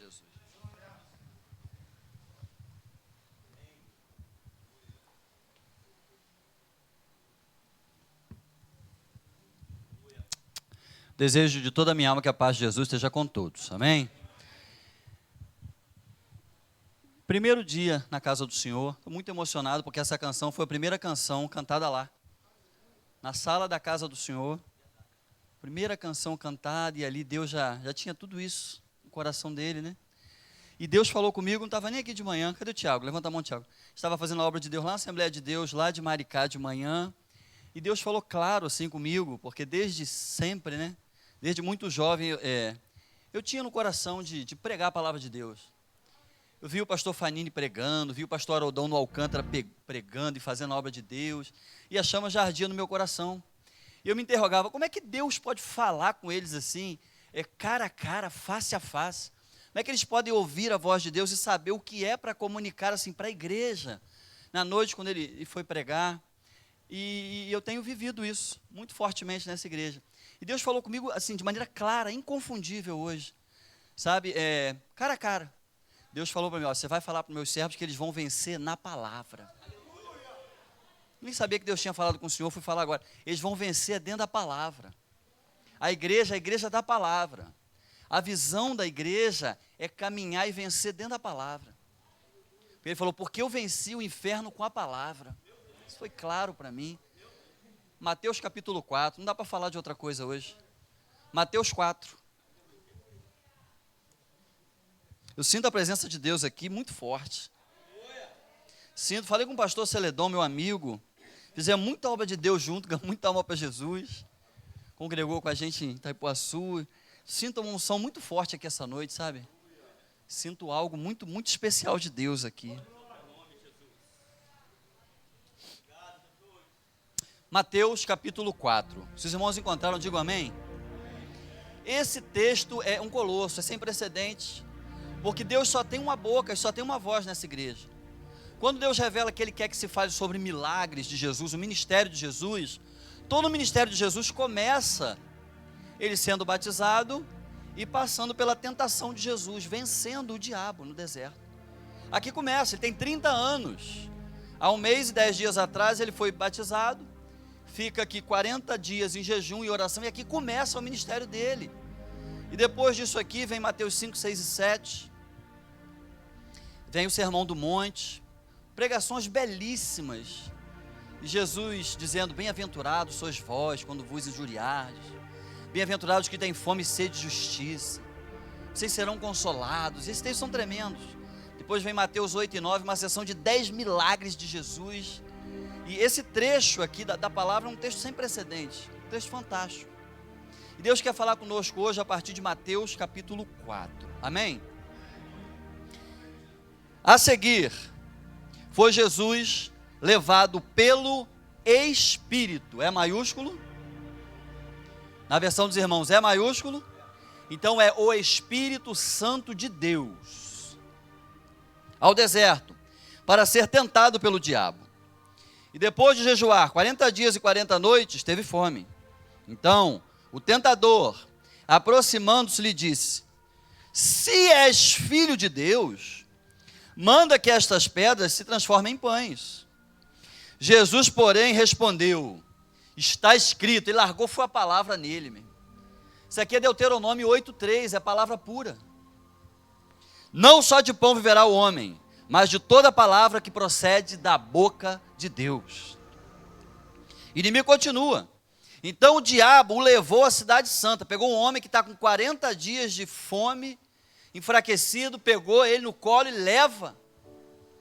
Jesus. Desejo de toda a minha alma que a paz de Jesus esteja com todos. Amém? Primeiro dia na casa do Senhor. Estou muito emocionado porque essa canção foi a primeira canção cantada lá. Na sala da casa do Senhor. Primeira canção cantada e ali Deus já tinha tudo isso no coração dele, né? E Deus falou comigo, não estava nem aqui de manhã. Cadê o Tiago? Levanta a mão, Tiago. Estava fazendo a obra de Deus lá na Assembleia de Deus, lá de Maricá de manhã. E Deus falou claro assim comigo, porque desde sempre, né? Desde muito jovem, eu tinha no coração de pregar a palavra de Deus. Eu vi o pastor Fanini pregando, vi o pastor Haroldão no Alcântara pregando e fazendo a obra de Deus. E a chama já ardia no meu coração. E eu me interrogava, como é que Deus pode falar com eles assim, cara a cara, face a face? Como é que eles podem ouvir a voz de Deus e saber o que é para comunicar assim para a igreja? Na noite, quando ele foi pregar, e eu tenho vivido isso muito fortemente nessa igreja. E Deus falou comigo assim, de maneira clara, inconfundível hoje, sabe, cara a cara. Deus falou para mim, você vai falar para os meus servos que eles vão vencer na palavra. Nem sabia que Deus tinha falado com o Senhor, fui falar agora. Eles vão vencer dentro da palavra. A igreja da palavra. A visão da igreja é caminhar e vencer dentro da palavra. Ele falou, porque eu venci o inferno com a palavra. Isso foi claro para mim. Mateus capítulo 4, não dá para falar de outra coisa hoje. Mateus 4. Eu sinto a presença de Deus aqui muito forte. Falei com o pastor Celedon, meu amigo. Fizemos muita obra de Deus junto, muita alma para Jesus. Congregou com a gente em Itaipuaçu. Sinto uma unção muito forte aqui essa noite, sabe? Sinto algo muito, muito especial de Deus aqui. Mateus capítulo 4. Se os irmãos encontraram, digam amém. Esse texto é um colosso, é sem precedentes, porque Deus só tem uma boca e só tem uma voz nessa igreja. Quando Deus revela que Ele quer que se fale sobre milagres de Jesus, o ministério de Jesus, todo o ministério de Jesus começa Ele sendo batizado e passando pela tentação de Jesus, vencendo o diabo no deserto. Aqui começa, Ele tem 30 anos. Há 1 mês e 10 dias atrás Ele foi batizado, fica aqui 40 dias em jejum e oração, e aqui começa o ministério dele. E depois disso aqui vem Mateus 5, 6 e 7, vem o Sermão do Monte, pregações belíssimas, e Jesus dizendo, bem-aventurados sois vós quando vos injuriardes, bem-aventurados que têm fome e sede de justiça, vocês serão consolados. Esses textos são tremendos. Depois vem Mateus 8 e 9, uma sessão de 10 milagres de Jesus. E esse trecho aqui da palavra é um texto sem precedentes, um texto fantástico. E Deus quer falar conosco hoje a partir de Mateus capítulo 4, amém? A seguir, foi Jesus levado pelo Espírito, é maiúsculo? Na versão dos irmãos é maiúsculo? Então é o Espírito Santo de Deus, ao deserto, para ser tentado pelo diabo. E depois de jejuar 40 dias e 40 noites, teve fome. Então, o tentador, aproximando-se, lhe disse, se és filho de Deus, manda que estas pedras se transformem em pães. Jesus, porém, respondeu, está escrito, e largou foi a palavra nele, meu. Isso aqui é Deuteronômio 8:3, é a palavra pura. Não só de pão viverá o homem, mas de toda palavra que procede da boca de Deus. E inimigo continua. Então o diabo o levou à cidade santa, pegou um homem que está com 40 dias de fome, enfraquecido, pegou ele no colo e leva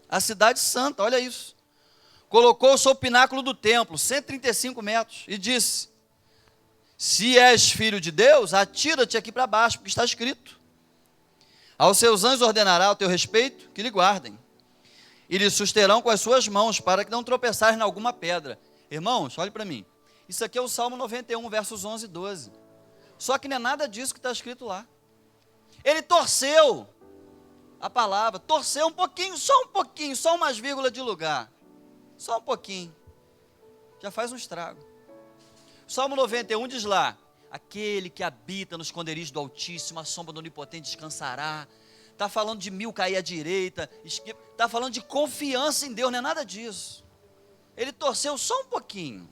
à cidade santa, olha isso. Colocou-o sob o pináculo do templo, 135 metros, e disse, se és filho de Deus, atira-te aqui para baixo, porque está escrito, aos seus anjos ordenará ao teu respeito que lhe guardem, e lhe susterão com as suas mãos, para que não tropeçares em alguma pedra. Irmãos, olhe para mim, isso aqui é o Salmo 91, versos 11 e 12, só que não é nada disso que está escrito lá. Ele torceu a palavra, torceu um pouquinho, só umas vírgulas de lugar, só um pouquinho, já faz um estrago. Salmo 91 diz lá, aquele que habita no esconderijo do Altíssimo, a sombra do Onipotente descansará. está falando de 1000 cair à direita, está falando de confiança em Deus, não é nada disso. Ele torceu só um pouquinho.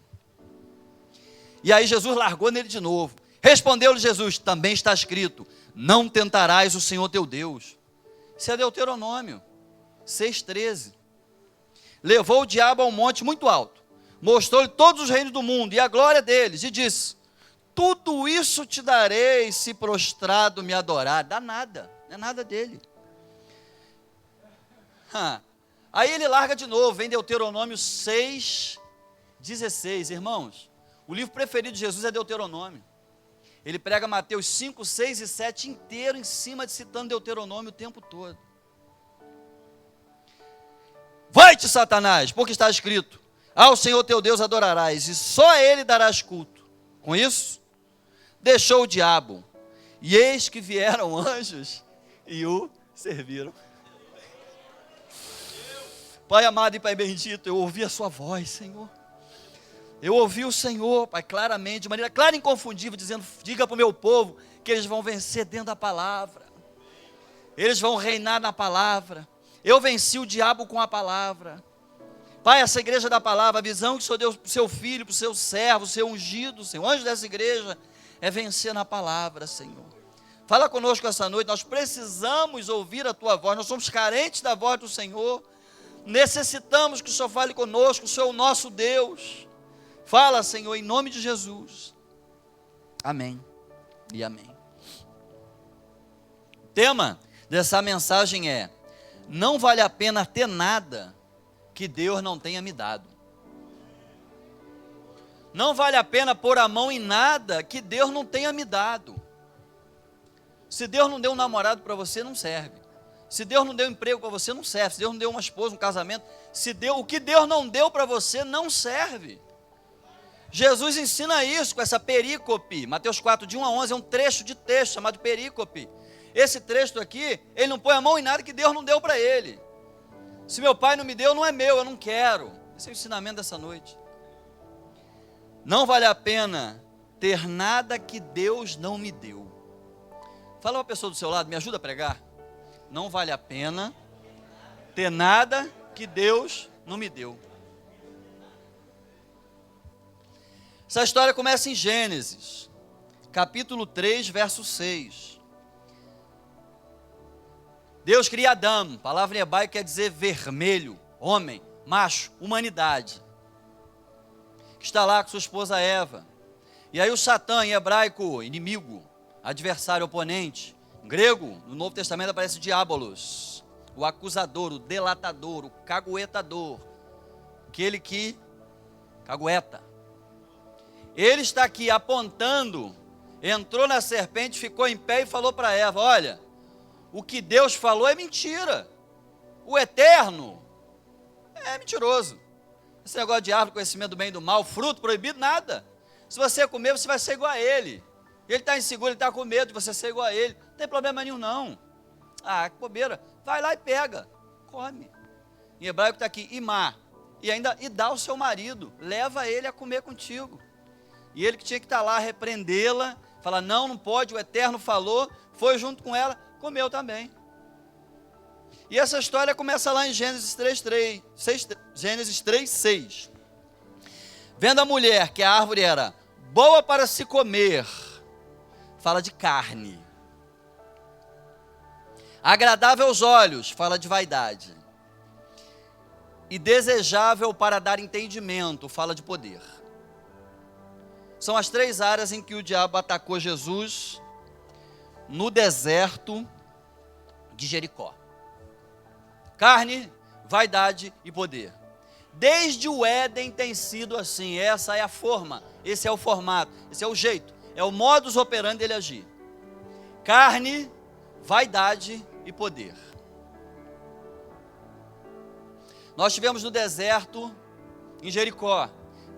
E aí Jesus largou nele de novo. Respondeu-lhe Jesus, também está escrito, não tentarás o Senhor teu Deus. Isso é Deuteronômio 6,13. Levou o diabo a um monte muito alto, mostrou-lhe todos os reinos do mundo e a glória deles, e disse, tudo isso te darei se prostrado me adorar. Dá nada, não é nada dele. Aí ele larga de novo, vem Deuteronômio 6,16. Irmãos, o livro preferido de Jesus é Deuteronômio. Ele prega Mateus 5, 6 e 7 inteiro em cima de citando Deuteronômio o tempo todo. Vai-te, Satanás, porque está escrito, ao Senhor teu Deus adorarás, e só a Ele darás culto. Com isso, deixou o diabo, e eis que vieram anjos, e o serviram. Pai amado e Pai bendito, eu ouvi a sua voz, Senhor. Eu ouvi o Senhor, Pai, claramente, de maneira clara e inconfundível, dizendo, diga para o meu povo, que eles vão vencer dentro da palavra. Eles vão reinar na palavra. Eu venci o diabo com a palavra. Pai, essa igreja da palavra, a visão que o Senhor deu para o seu filho, para o seu servo, o seu ungido, Senhor, anjo dessa igreja, é vencer na palavra, Senhor. Fala conosco essa noite, nós precisamos ouvir a Tua voz, nós somos carentes da voz do Senhor, necessitamos que o Senhor fale conosco, o Senhor é o nosso Deus. Fala, Senhor, em nome de Jesus. Amém e amém. O tema dessa mensagem é, não vale a pena ter nada que Deus não tenha me dado. Não vale a pena pôr a mão em nada que Deus não tenha me dado. Se Deus não deu um namorado para você, não serve. Se Deus não deu um emprego para você, não serve. Se Deus não deu uma esposa, um casamento, o que Deus não deu para você, não serve. Jesus ensina isso com essa perícope. Mateus 4, de 1 a 11, é um trecho de texto chamado perícope. Esse trecho aqui, ele não põe a mão em nada que Deus não deu para ele. Se meu pai não me deu, não é meu, eu não quero. Esse é o ensinamento dessa noite. Não vale a pena ter nada que Deus não me deu. Fala uma pessoa do seu lado, me ajuda a pregar. Não vale a pena ter nada que Deus não me deu. Essa história começa em Gênesis, capítulo 3, verso 6. Deus cria Adão, palavra em hebraico quer dizer vermelho, homem, macho, humanidade. Que está lá com sua esposa Eva. E aí o Satã, em hebraico, inimigo, adversário, oponente. Em grego, no Novo Testamento aparece diabolos, o acusador, o delatador, o caguetador, aquele que cagueta. Ele está aqui apontando, entrou na serpente, ficou em pé e falou para Eva, olha, o que Deus falou é mentira, o eterno é mentiroso. Esse negócio de árvore, conhecimento do bem e do mal, fruto proibido, nada. Se você comer, você vai ser igual a ele. Ele está inseguro, ele está com medo de você ser igual a ele. Não tem problema nenhum, não. Ah, que bobeira. Vai lá e pega, come. Em hebraico está aqui, imá. E dá ao seu marido, leva ele a comer contigo. E ele que tinha que estar lá, repreendê-la, falar, não pode, o Eterno falou, foi junto com ela, comeu também. E essa história começa lá em Gênesis 3, 6. Vendo a mulher que a árvore era boa para se comer, fala de carne. Agradável aos olhos, fala de vaidade. E desejável para dar entendimento, fala de poder. São as 3 áreas em que o diabo atacou Jesus no deserto de Jericó. Carne, vaidade e poder. Desde o Éden tem sido assim, essa é a forma, esse é o formato, esse é o jeito, é o modus operandi dele agir. Carne, vaidade e poder. Nós tivemos no deserto, em Jericó,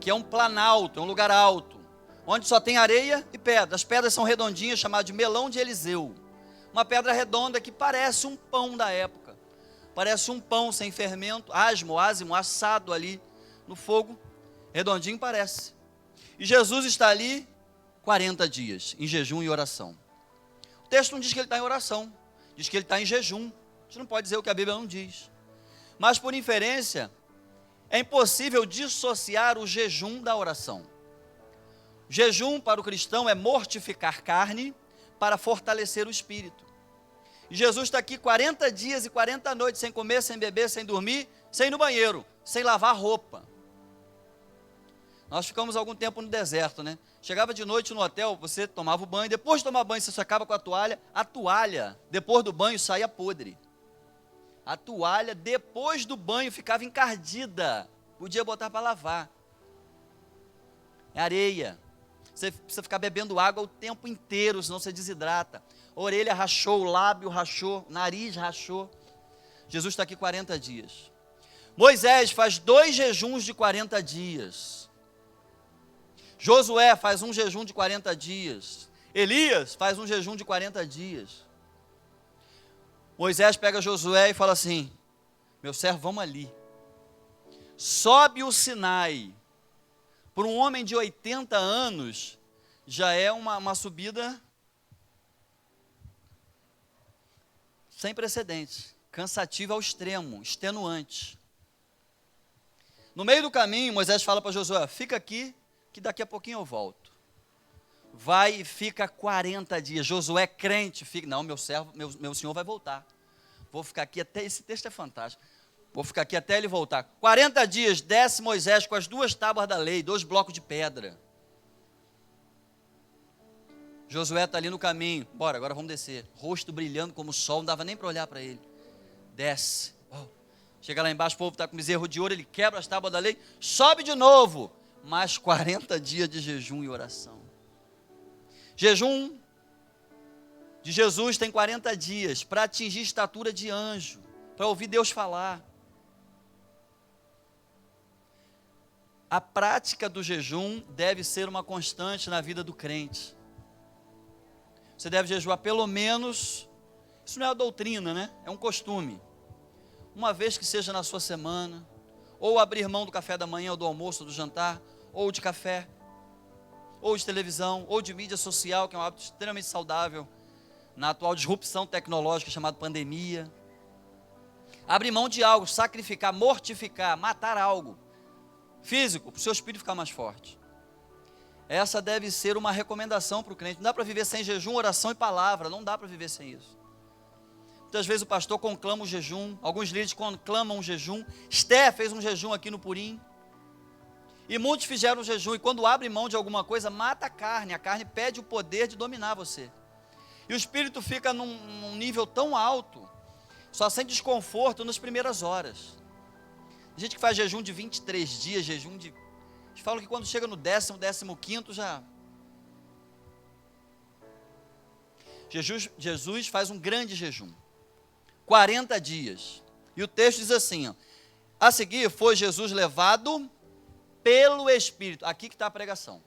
que é um planalto, é um lugar alto, onde só tem areia e pedra. As pedras são redondinhas, chamadas de melão de Eliseu. Uma pedra redonda que parece um pão da época. Parece um pão sem fermento, ázimo, assado ali no fogo. Redondinho parece. E Jesus está ali 40 dias, em jejum e oração. O texto não diz que ele está em oração. Diz que ele está em jejum. A gente não pode dizer o que a Bíblia não diz. Mas por inferência, é impossível dissociar o jejum da oração. Jejum para o cristão é mortificar carne para fortalecer o espírito. E Jesus está aqui 40 dias e 40 noites sem comer, sem beber, sem dormir, sem ir no banheiro, sem lavar roupa. Nós ficamos algum tempo no deserto, né? Chegava de noite no hotel, você tomava o banho, depois de tomar banho você secava com a toalha, depois do banho saía podre. A toalha, depois do banho, ficava encardida, podia botar para lavar. É areia. Você precisa ficar bebendo água o tempo inteiro, senão você desidrata. A orelha rachou, o lábio rachou, o nariz rachou. Jesus está aqui 40 dias. Moisés faz 2 jejuns de 40 dias. Josué faz um jejum de 40 dias. Elias faz um jejum de 40 dias. Moisés pega Josué e fala assim: meu servo, vamos ali. Sobe o Sinai. Por um homem de 80 anos, já é uma subida sem precedentes, cansativa ao extremo, extenuante. No meio do caminho, Moisés fala para Josué: fica aqui, que daqui a pouquinho eu volto. Vai e fica 40 dias. Josué crente, fica, não, meu servo, meu senhor vai voltar. Vou ficar aqui até, esse texto é fantástico. Vou ficar aqui até ele voltar. 40 dias, desce Moisés com as 2 tábuas da lei, 2 blocos de pedra. Josué está ali no caminho. Bora, agora vamos descer. Rosto brilhando como o sol, não dava nem para olhar para ele. Desce. Oh. Chega lá embaixo, o povo está com bezerro de ouro, ele quebra as tábuas da lei, sobe de novo. Mais 40 dias de jejum e oração. Jejum de Jesus tem 40 dias para atingir estatura de anjo, para ouvir Deus falar. A prática do jejum deve ser uma constante na vida do crente. Você deve jejuar pelo menos, isso não é a doutrina, né? É um costume. Uma vez que seja na sua semana, ou abrir mão do café da manhã, ou do almoço, ou do jantar, ou de café, ou de televisão, ou de mídia social, que é um hábito extremamente saudável na atual disrupção tecnológica chamada pandemia. Abrir mão de algo, sacrificar, mortificar, matar algo físico, para o seu espírito ficar mais forte. Essa deve ser uma recomendação para o crente. Não dá para viver sem jejum, oração e palavra, não dá para viver sem isso. Muitas vezes o pastor conclama o jejum, alguns líderes conclamam o jejum. Esté fez um jejum aqui no Purim. E muitos fizeram o jejum, e quando abre mão de alguma coisa, mata a carne pede o poder de dominar você. E o espírito fica num nível tão alto, só sente desconforto nas primeiras horas. Tem gente que faz jejum de 23 dias, jejum de... Eles falam que quando chega no 10º, 15º já... Jesus faz um grande jejum, 40 dias. E o texto diz assim, ó, a seguir foi Jesus levado pelo Espírito. Aqui que está a pregação.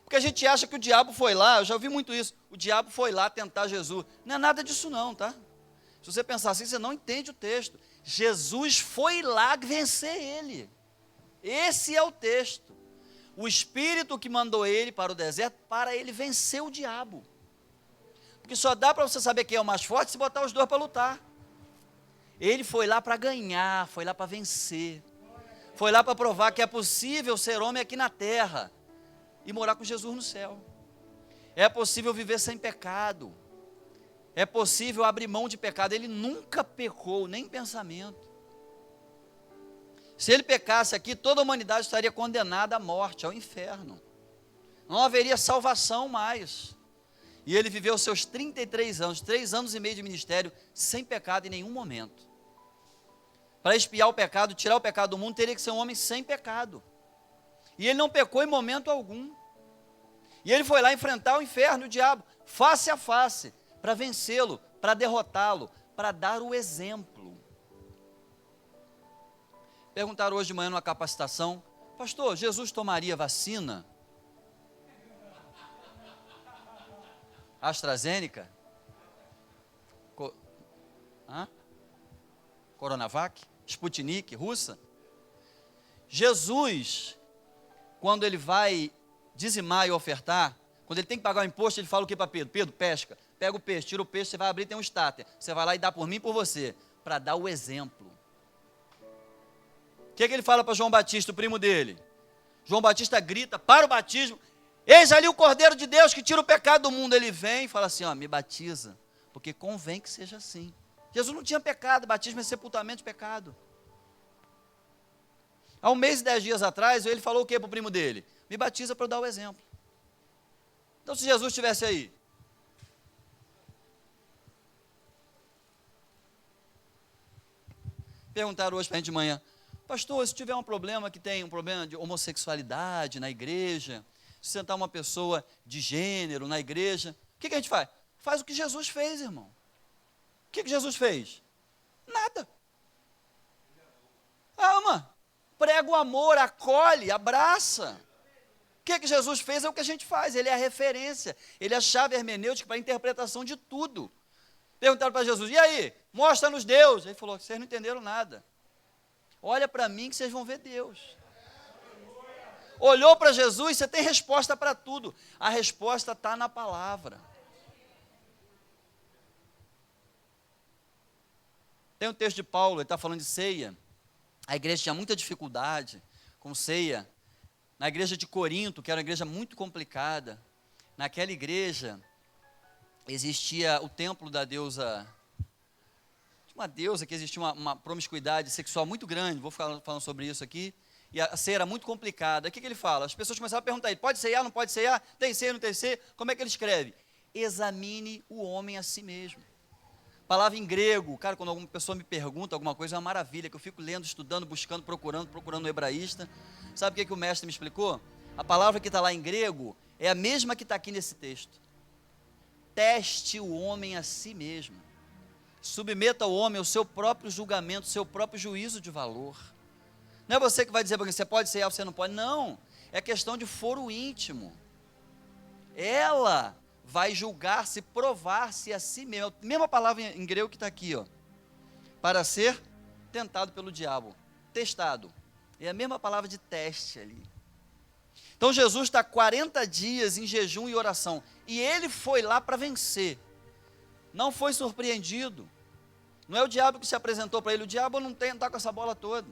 Porque a gente acha que o diabo foi lá, eu já ouvi muito isso, o diabo foi lá tentar Jesus. Não é nada disso não, tá? Se você pensar assim, você não entende o texto. Jesus foi lá vencer ele. Esse é o texto. O Espírito que mandou ele para o deserto, para ele vencer o diabo. Porque só dá para você saber quem é o mais forte se botar os 2 para lutar. Ele foi lá para ganhar, foi lá para vencer. Foi lá para provar que é possível ser homem aqui na terra e morar com Jesus no céu. É possível viver sem pecado. É possível abrir mão de pecado. Ele nunca pecou, nem em pensamento. Se ele pecasse aqui, toda a humanidade estaria condenada à morte, ao inferno. Não haveria salvação mais. E ele viveu seus 33 anos, 3 anos e meio de ministério, sem pecado em nenhum momento. Para expiar o pecado, tirar o pecado do mundo, teria que ser um homem sem pecado. E ele não pecou em momento algum. E ele foi lá enfrentar o inferno, o diabo, face a face, para vencê-lo, para derrotá-lo, para dar o exemplo. Perguntaram hoje de manhã numa capacitação, pastor, Jesus tomaria vacina? AstraZeneca? Coronavac? Sputnik? Russa? Jesus, quando ele vai dizimar e ofertar, Quando ele tem que pagar o imposto, ele fala o que para Pedro? Pedro, pesca. Pega o peixe, tira o peixe, você vai abrir, tem um estáter. Você vai lá e dá por mim e por você, para dar o exemplo. O que ele fala para João Batista, o primo dele? João Batista grita, para o batismo. Eis ali o Cordeiro de Deus que tira o pecado do mundo. Ele vem e fala assim, ó, me batiza, porque convém que seja assim. Jesus não tinha pecado, batismo é sepultamento de pecado. Há 1 mês e 10 dias atrás, ele falou o que para o primo dele? Me batiza para eu dar o exemplo. Então, se Jesus estivesse aí, perguntaram hoje para a gente de manhã, pastor, se tiver um problema que tem um problema de homossexualidade na igreja, se sentar uma pessoa de gênero na igreja, o que a gente faz? Faz o que Jesus fez, irmão. O que Jesus fez? Nada. Ama, prega o amor, acolhe, abraça. O que Jesus fez é o que a gente faz, ele é a referência, ele é a chave hermenêutica para a interpretação de tudo. Perguntaram para Jesus, e aí, mostra-nos Deus. Ele falou, vocês não entenderam nada. Olha para mim que vocês vão ver Deus. Olhou para Jesus, você tem resposta para tudo. A resposta está na palavra. Tem um texto de Paulo, ele está falando de ceia. A igreja tinha muita dificuldade com ceia. Na igreja de Corinto, que era uma igreja muito complicada, naquela igreja existia o templo da deusa, uma deusa que existia uma promiscuidade sexual muito grande, vou ficar falando sobre isso aqui, e a ceia era muito complicada. O que ele fala? As pessoas começaram a perguntar a ele, pode ceiar, não pode ceiar? Tem ceia, não tem ceia? Como é que ele escreve? Examine o homem a si mesmo. Palavra em grego, cara, quando alguma pessoa me pergunta alguma coisa, é uma maravilha, que eu fico lendo, estudando, buscando, procurando o hebraísta. Sabe o que o mestre me explicou? A palavra que está lá em grego é a mesma que está aqui nesse texto. Teste o homem a si mesmo. Submeta ao homem ao seu próprio julgamento, seu próprio juízo de valor. Não é você que vai dizer para você pode ceiar ou você não pode. Não, é questão de foro íntimo. Ela vai julgar-se, provar-se a si mesmo. A mesma palavra em grego que está aqui, ó. Para ser tentado pelo diabo. Testado. É a mesma palavra de teste ali. Então Jesus está 40 dias em jejum e oração. E ele foi lá para vencer. Não foi surpreendido. Não é o diabo que se apresentou para ele. O diabo não está com essa bola toda.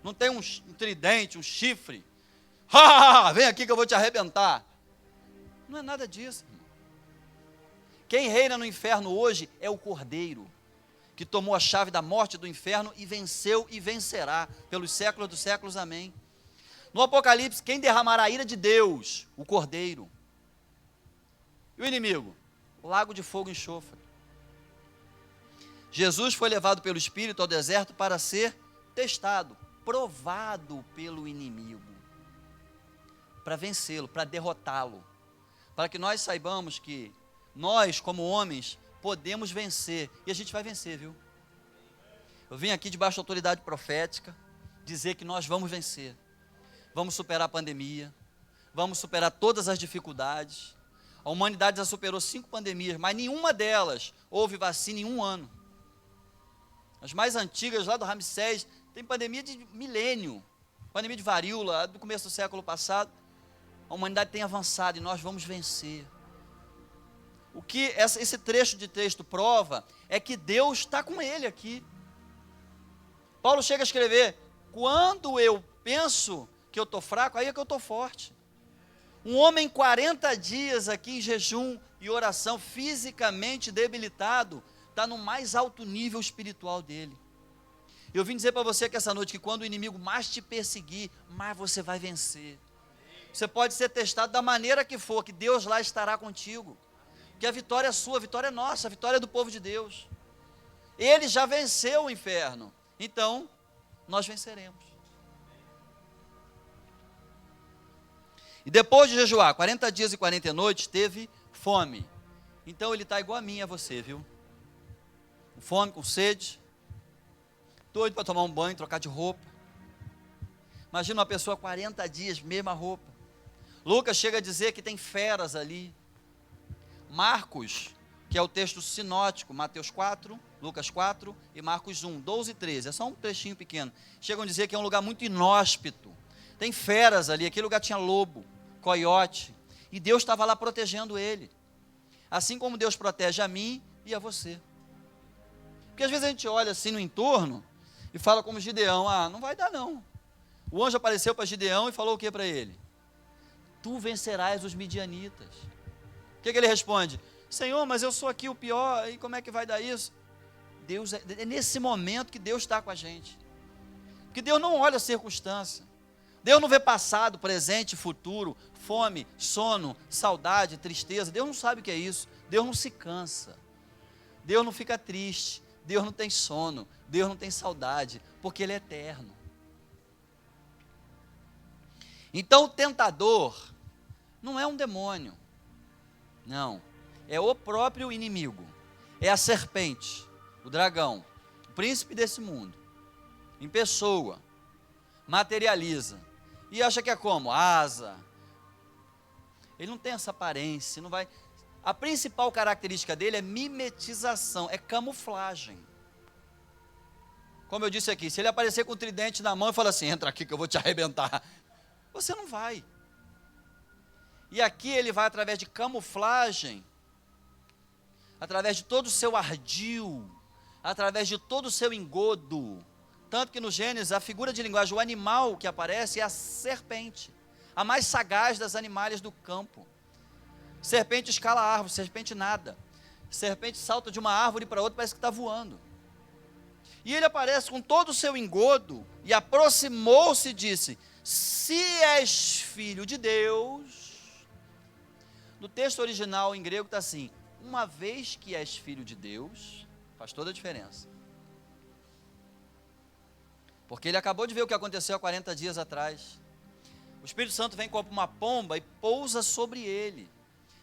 Não tem um tridente, um chifre. Vem aqui que eu vou te arrebentar. Não é nada disso, irmão. Quem reina no inferno hoje é o Cordeiro, que tomou a chave da morte do inferno e venceu e vencerá pelos séculos dos séculos, amém. No Apocalipse, quem derramará a ira de Deus? O Cordeiro. E o inimigo? O lago de fogo e enxofre. Jesus foi levado pelo Espírito ao deserto para ser testado, provado pelo inimigo, para vencê-lo, para derrotá-lo, para que nós saibamos que nós, como homens, podemos vencer, e a gente vai vencer, viu? Eu vim aqui debaixo da autoridade profética, dizer que nós vamos vencer, vamos superar a pandemia, vamos superar todas as dificuldades. A humanidade já superou 5 pandemias, mas nenhuma delas houve vacina em 1 ano. As mais antigas, lá do Ramsés, tem pandemia de milênio, pandemia de varíola, do começo do século passado. A humanidade tem avançado e nós vamos vencer. O que esse trecho de texto prova é que Deus está com ele aqui. Paulo chega a escrever, quando eu penso que eu estou fraco, aí é que eu estou forte. Um homem 40 dias aqui em jejum e oração, fisicamente debilitado, está no mais alto nível espiritual dele. Eu vim dizer para você que essa noite, que quando o inimigo mais te perseguir, mais você vai vencer. Você pode ser testado da maneira que for, que Deus lá estará contigo. Que a vitória é sua, a vitória é nossa, a vitória é do povo de Deus. Ele já venceu o inferno, então nós venceremos. E depois de jejuar 40 dias e 40 noites, teve fome. Então ele está igual a mim e a você, viu? Com fome, com sede, doido para tomar um banho, trocar de roupa. Imagina uma pessoa 40 dias, mesma roupa. Lucas chega a dizer que tem feras ali. Marcos, que é o texto sinótico, Mateus 4, Lucas 4 e Marcos 1, 12 e 13, é só um trechinho pequeno. Chegam a dizer que é um lugar muito inóspito. Tem feras ali, aquele lugar tinha lobo, coiote. E Deus estava lá protegendo ele. Assim como Deus protege a mim e a você. Porque às vezes a gente olha assim no entorno e fala como Gideão, não vai dar não. O anjo apareceu para Gideão e falou o que para ele? Tu vencerás os midianitas. O que ele responde? Senhor, mas eu sou aqui o pior, e como é que vai dar isso? Deus é nesse momento que Deus está com a gente. Porque Deus não olha a circunstância. Deus não vê passado, presente, futuro, fome, sono, saudade, tristeza. Deus não sabe o que é isso. Deus não se cansa. Deus não fica triste. Deus não tem sono. Deus não tem saudade, porque Ele é eterno. Então o tentador não é um demônio. Não. É o próprio inimigo. É a serpente, o dragão, o príncipe desse mundo. Em pessoa. Materializa. E acha que é como? Asa. Ele não tem essa aparência, não vai. A principal característica dele é mimetização, é camuflagem. Como eu disse aqui, se ele aparecer com o tridente na mão e falar assim, entra aqui que eu vou te arrebentar, você não vai. E aqui ele vai através de camuflagem, através de todo o seu ardil, através de todo o seu engodo. Tanto que no Gênesis, a figura de linguagem, o animal que aparece é a serpente, a mais sagaz das animais do campo. Serpente escala a árvore, serpente nada. Serpente salta de uma árvore para outra, parece que está voando. E ele aparece com todo o seu engodo, e aproximou-se e disse, se és filho de Deus. No texto original em grego está assim, uma vez que és filho de Deus, faz toda a diferença. Porque ele acabou de ver o que aconteceu há 40 dias atrás. O Espírito Santo vem como uma pomba e pousa sobre ele.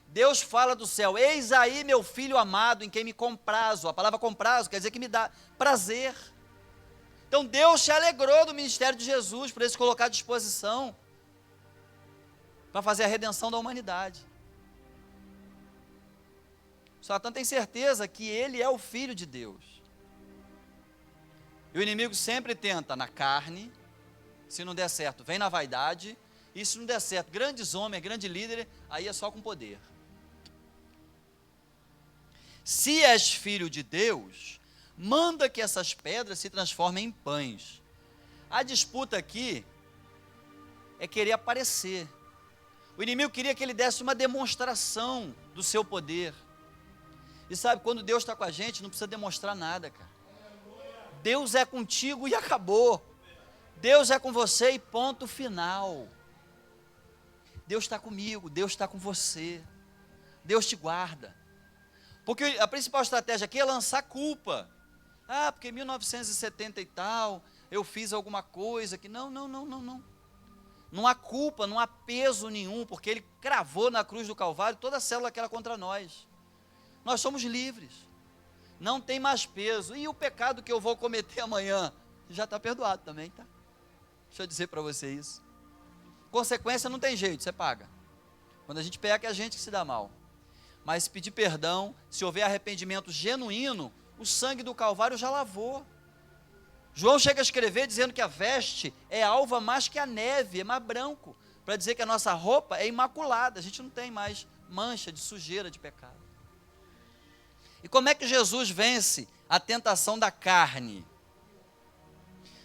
Deus fala do céu, eis aí meu filho amado em quem me comprazo. A palavra comprazo quer dizer que me dá prazer. Então Deus se alegrou do ministério de Jesus, para ele se colocar à disposição, para fazer a redenção da humanidade. Satã tem certeza que ele é o Filho de Deus. E o inimigo sempre tenta na carne, se não der certo, vem na vaidade, e se não der certo, grandes homens, grande líder, aí é só com poder. Se és filho de Deus, manda que essas pedras se transformem em pães. A disputa aqui é querer aparecer. O inimigo queria que ele desse uma demonstração do seu poder. E sabe, quando Deus está com a gente, não precisa demonstrar nada, cara. Deus é contigo e acabou. Deus é com você e ponto final. Deus está comigo, Deus está com você. Deus te guarda. Porque a principal estratégia aqui é lançar culpa. Porque em 1970 e tal, eu fiz alguma coisa que... Não. Não há culpa, não há peso nenhum, porque Ele cravou na cruz do Calvário toda a célula que era contra nós. Nós somos livres. Não tem mais peso. E o pecado que eu vou cometer amanhã? Já está perdoado também, tá? Deixa eu dizer para você isso. Consequência não tem jeito, você paga. Quando a gente peca, é a gente que se dá mal. Mas se pedir perdão, se houver arrependimento genuíno, o sangue do Calvário já lavou. João chega a escrever dizendo que a veste é alva mais que a neve, é mais branco, para dizer que a nossa roupa é imaculada, a gente não tem mais mancha de sujeira de pecado. E como é que Jesus vence a tentação da carne?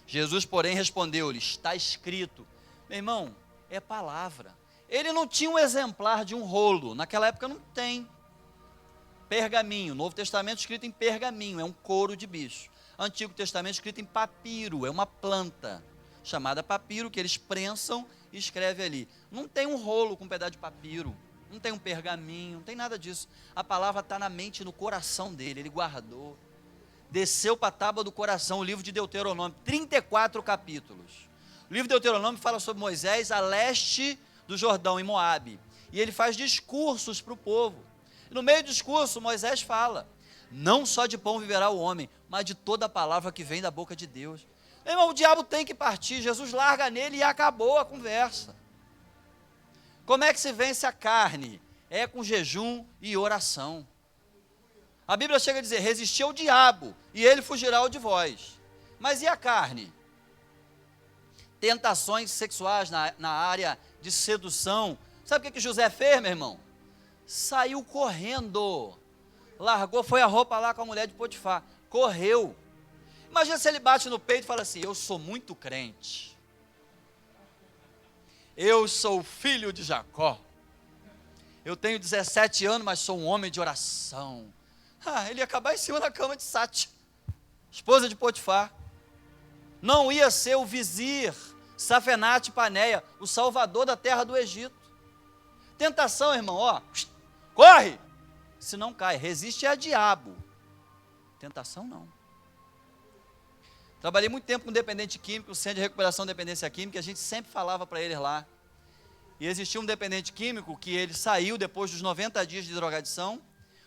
Jesus, porém, respondeu-lhe, está escrito. Meu irmão, é palavra. Ele não tinha um exemplar de um rolo, naquela época não tem. Pergaminho, Novo Testamento escrito em pergaminho, é um couro de bicho. Antigo Testamento escrito em papiro, é uma planta chamada papiro, que eles prensam e escrevem ali. Não tem um rolo com um pedaço de papiro, não tem um pergaminho, não tem nada disso. A palavra está na mente e no coração dele, ele guardou. Desceu para a tábua do coração, o livro de Deuteronômio, 34 capítulos. O livro de Deuteronômio fala sobre Moisés a leste do Jordão, em Moabe. E ele faz discursos para o povo. E no meio do discurso, Moisés fala, não só de pão viverá o homem, mas de toda a palavra que vem da boca de Deus. Meu irmão, o diabo tem que partir, Jesus larga nele e acabou a conversa. Como é que se vence a carne? É com jejum e oração. A Bíblia chega a dizer, resisti ao diabo, e ele fugirá de vós. Mas e a carne? Tentações sexuais na área de sedução. Sabe o que José fez, meu irmão? Saiu correndo, largou, foi a roupa lá com a mulher de Potifar, correu. Imagina se ele bate no peito e fala assim: eu sou muito crente, eu sou filho de Jacó, eu tenho 17 anos, mas sou um homem de oração. Ele ia acabar em cima da cama de Sati, esposa de Potifar. Não ia ser o vizir Safenate Paneia, o salvador da terra do Egito. Tentação, irmão, ó, corre, se não cai, resiste a diabo. Tentação não. Trabalhei muito tempo com dependente químico, centro de recuperação de dependência química, a gente sempre falava para eles lá. E existia um dependente químico que ele saiu depois dos 90 dias de drogadição,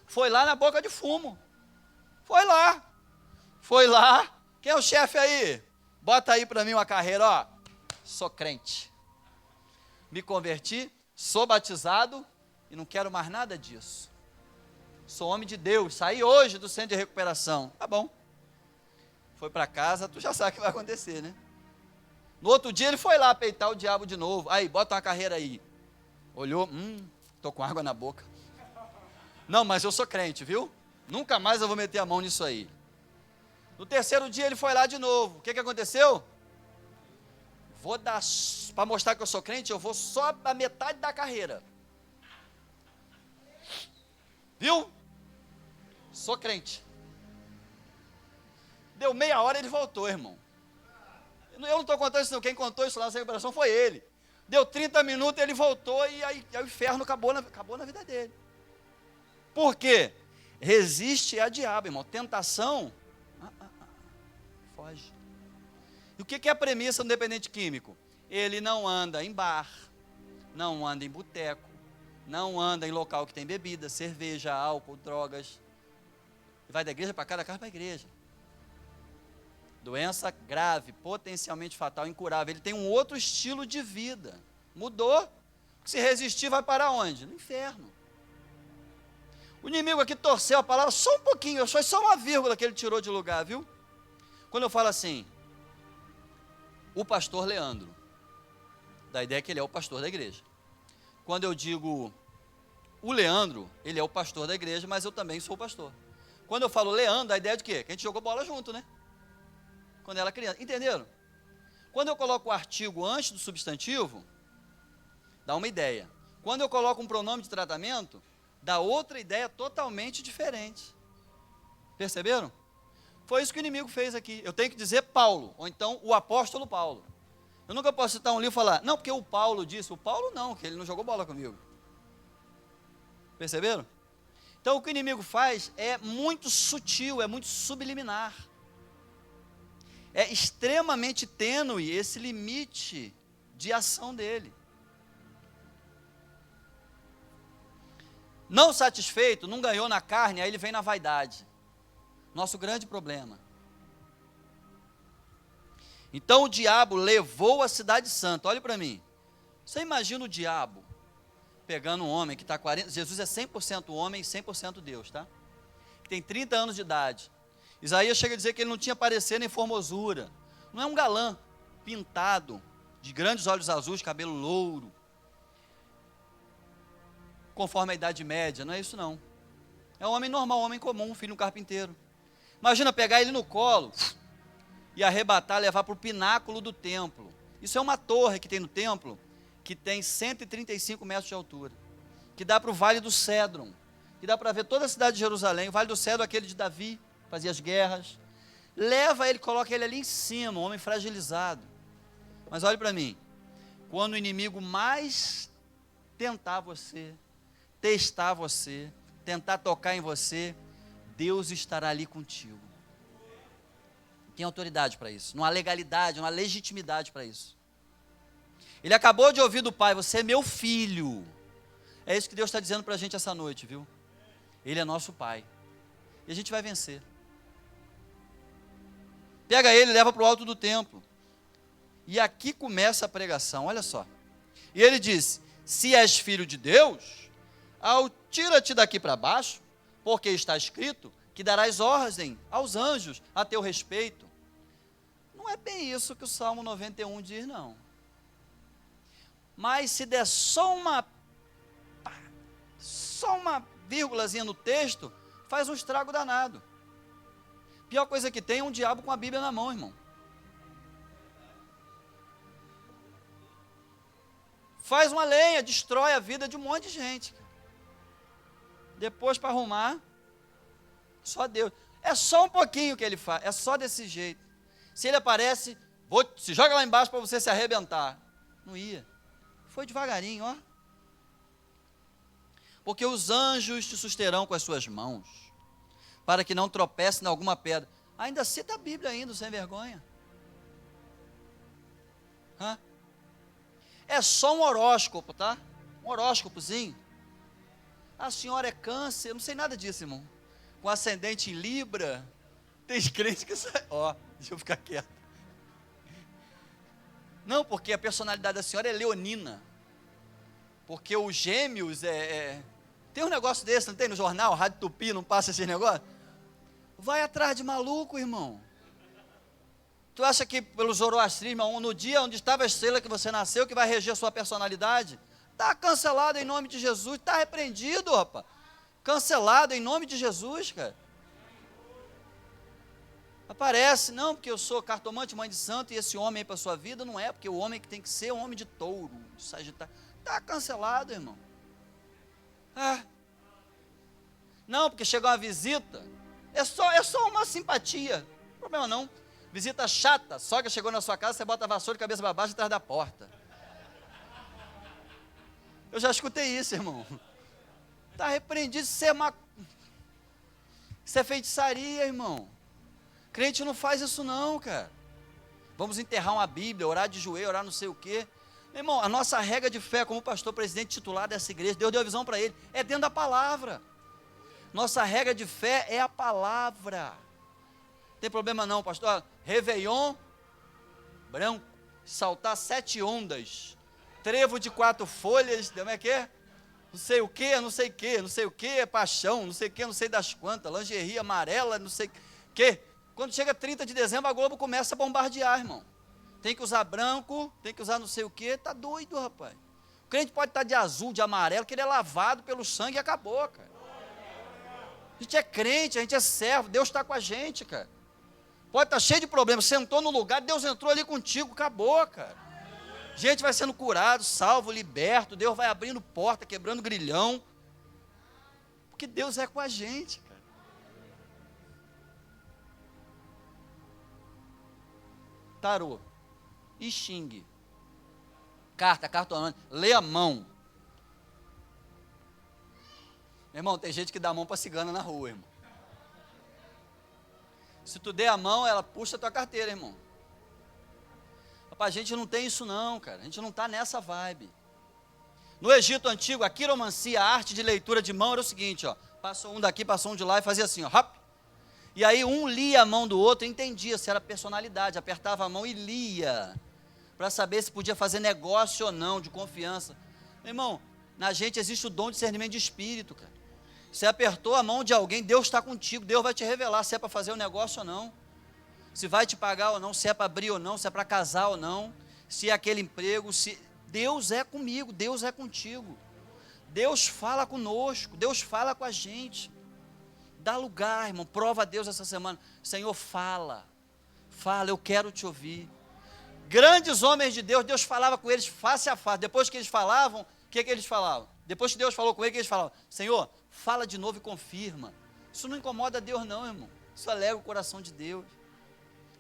foi lá na boca de fumo. Foi lá. Quem é o chefe aí? Bota aí para mim uma carreira, ó. Sou crente. Me converti, sou batizado e não quero mais nada disso. Sou homem de Deus, saí hoje do centro de recuperação. Tá bom. Foi para casa, tu já sabe o que vai acontecer, né? No outro dia ele foi lá peitar o diabo de novo. Aí, bota uma carreira aí. Olhou, tô com água na boca. Não, mas eu sou crente, viu? Nunca mais eu vou meter a mão nisso aí. No terceiro dia ele foi lá de novo. O que aconteceu? Vou dar, para mostrar que eu sou crente, eu vou só da metade da carreira. Viu? Sou crente. Deu meia hora e ele voltou, irmão. Eu não estou contando isso não, quem contou isso lá na recuperação foi ele. Deu 30 minutos, ele voltou e aí o inferno acabou na vida dele. Por quê? Resiste a diabo, irmão. Tentação, foge. E o que é a premissa do dependente químico? Ele não anda em bar, não anda em boteco, não anda em local que tem bebida, cerveja, álcool, drogas. Vai da igreja para cá, da casa para a igreja. Doença grave, potencialmente fatal, incurável. Ele tem um outro estilo de vida. Mudou. Se resistir, vai parar onde? No inferno. O inimigo aqui torceu a palavra só um pouquinho, foi só uma vírgula que ele tirou de lugar, viu? Quando eu falo assim, o pastor Leandro, da ideia que ele é o pastor da igreja. Quando eu digo o Leandro, ele é o pastor da igreja, mas eu também sou o pastor. Quando eu falo Leandro, a ideia é de quê? Que a gente jogou bola junto, né? Quando ela era criança, entenderam? Quando eu coloco o artigo antes do substantivo, dá uma ideia. Quando eu coloco um pronome de tratamento, dá outra ideia totalmente diferente. Perceberam? Foi isso que o inimigo fez aqui. Eu tenho que dizer Paulo, ou então o apóstolo Paulo. Eu nunca posso citar um livro e falar, não, porque o Paulo disse. O Paulo não, que ele não jogou bola comigo. Perceberam? Então o que o inimigo faz é muito sutil, é muito subliminar. É extremamente tênue esse limite de ação dele. Não satisfeito, não ganhou na carne, aí ele vem na vaidade. Nosso grande problema. Então o diabo levou a cidade santa. Olhe para mim. Você imagina o diabo pegando um homem que está 40... Jesus é 100% homem e 100% Deus, tá? Que tem 30 anos de idade. Isaías chega a dizer que ele não tinha parecer nem formosura. Não é um galã pintado, de grandes olhos azuis, cabelo louro, conforme a idade média, não é isso não. É um homem normal, um homem comum, filho de um carpinteiro. Imagina pegar ele no colo e arrebatar, levar para o pináculo do templo. Isso é uma torre que tem no templo, que tem 135 metros de altura, que dá para o Vale do Cédron, que dá para ver toda a cidade de Jerusalém. O Vale do Cédron, aquele de Davi, fazia as guerras. Leva ele, coloca ele ali em cima, um homem fragilizado. Mas olhe para mim, quando o inimigo mais tentar você, testar você, tentar tocar em você, Deus estará ali contigo. Tem autoridade para isso, não há legalidade, não há legitimidade para isso. Ele acabou de ouvir do pai, você é meu filho. É isso que Deus está dizendo para a gente essa noite, viu? Ele é nosso pai. E a gente vai vencer. Pega ele, leva para o alto do templo. E aqui começa a pregação, olha só. E ele diz, se és filho de Deus, tira-te daqui para baixo, porque está escrito que darás ordem aos anjos a teu respeito. Não é bem isso que o Salmo 91 diz, não. Mas se der só uma só uma vírgulazinha no texto faz um estrago danado. Pior coisa que tem é um diabo com a Bíblia na mão, irmão. Faz uma lenha, destrói a vida de um monte de gente. Depois, para arrumar, só Deus. É só um pouquinho que ele faz, é só desse jeito. Se ele aparece, se joga lá embaixo para você se arrebentar. Não ia. Foi devagarinho, ó. Porque os anjos te susterão com as suas mãos, para que não tropece em alguma pedra. Ainda cita a Bíblia ainda, sem vergonha. Hã? É só um horóscopo, tá? Um horóscopozinho. A senhora é câncer, eu não sei nada disso, irmão. Com ascendente em Libra. Tem crentes que... Ó, deixa eu ficar quieto. Não, porque a personalidade da senhora é leonina. Porque os gêmeos Tem um negócio desse, não tem no jornal? Rádio Tupi, não passa esse negócio? Vai atrás de maluco, irmão. Tu acha que pelo zoroastrismo, no dia onde estava a estrela que você nasceu, que vai reger a sua personalidade? Está cancelado em nome de Jesus, está repreendido, rapaz. Cancelado em nome de Jesus, cara. Aparece, não, porque eu sou cartomante, mãe de santo, e esse homem aí para a sua vida, não é, porque o homem que tem que ser é um homem de touro, de sagitário. Está cancelado, irmão. Não, porque chegou uma visita, é só uma simpatia, não tem problema não. Visita chata, sogra chegou na sua casa, você bota a vassoura de cabeça para baixo atrás da porta. Eu já escutei isso, irmão. Está repreendido, isso é feitiçaria, irmão. Crente não faz isso não, cara. Vamos enterrar uma Bíblia, orar de joelho, orar não sei o quê. Meu irmão, a nossa regra de fé como pastor presidente titular dessa igreja, Deus deu a visão para ele, é dentro da palavra. Nossa regra de fé é a palavra. Não tem problema não, pastor. Réveillon branco, saltar 7 ondas, trevo de 4 folhas, como é que é? Não sei o que, não sei o que, não sei o que, paixão, não sei o que, não sei das quantas, lingerie amarela, não sei o que. Quando chega 30 de dezembro, a Globo começa a bombardear, irmão. Tem que usar branco, tem que usar não sei o que, tá doido, rapaz. O crente pode estar de azul, de amarelo, que ele é lavado pelo sangue e acabou, cara. A gente é crente, a gente é servo, Deus está com a gente, cara. Pode estar cheio de problemas, sentou no lugar, Deus entrou ali contigo, acabou, cara. Gente vai sendo curado, salvo, liberto, Deus vai abrindo porta, quebrando grilhão. Porque Deus é com a gente, cara. Tarô, I Ching, cartomante, lê a mão. Meu irmão, tem gente que dá a mão para cigana na rua, irmão. Se tu der a mão, ela puxa a tua carteira, irmão. Rapaz, a gente não tem isso não, cara. A gente não está nessa vibe. No Egito Antigo, a quiromancia, a arte de leitura de mão era o seguinte, ó. Passou um daqui, passou um de lá e fazia assim, ó. Rap. E aí um lia a mão do outro e entendia se era personalidade. Apertava a mão e lia. Para saber se podia fazer negócio ou não, de confiança. Meu irmão, na gente existe o dom de discernimento de espírito, cara. Você apertou a mão de alguém, Deus está contigo, Deus vai te revelar se é para fazer o negócio ou não, se vai te pagar ou não, se é para abrir ou não, se é para casar ou não, se é aquele emprego, se Deus é comigo, Deus é contigo, Deus fala conosco, Deus fala com a gente, dá lugar, irmão, prova a Deus essa semana, Senhor, fala, eu quero te ouvir. Grandes homens de Deus, Deus falava com eles face a face. Depois que eles falavam, o que eles falavam? Depois que Deus falou com eles, eles falavam, Senhor, fala de novo e confirma. Isso não incomoda Deus não, irmão. Isso alegra o coração de Deus.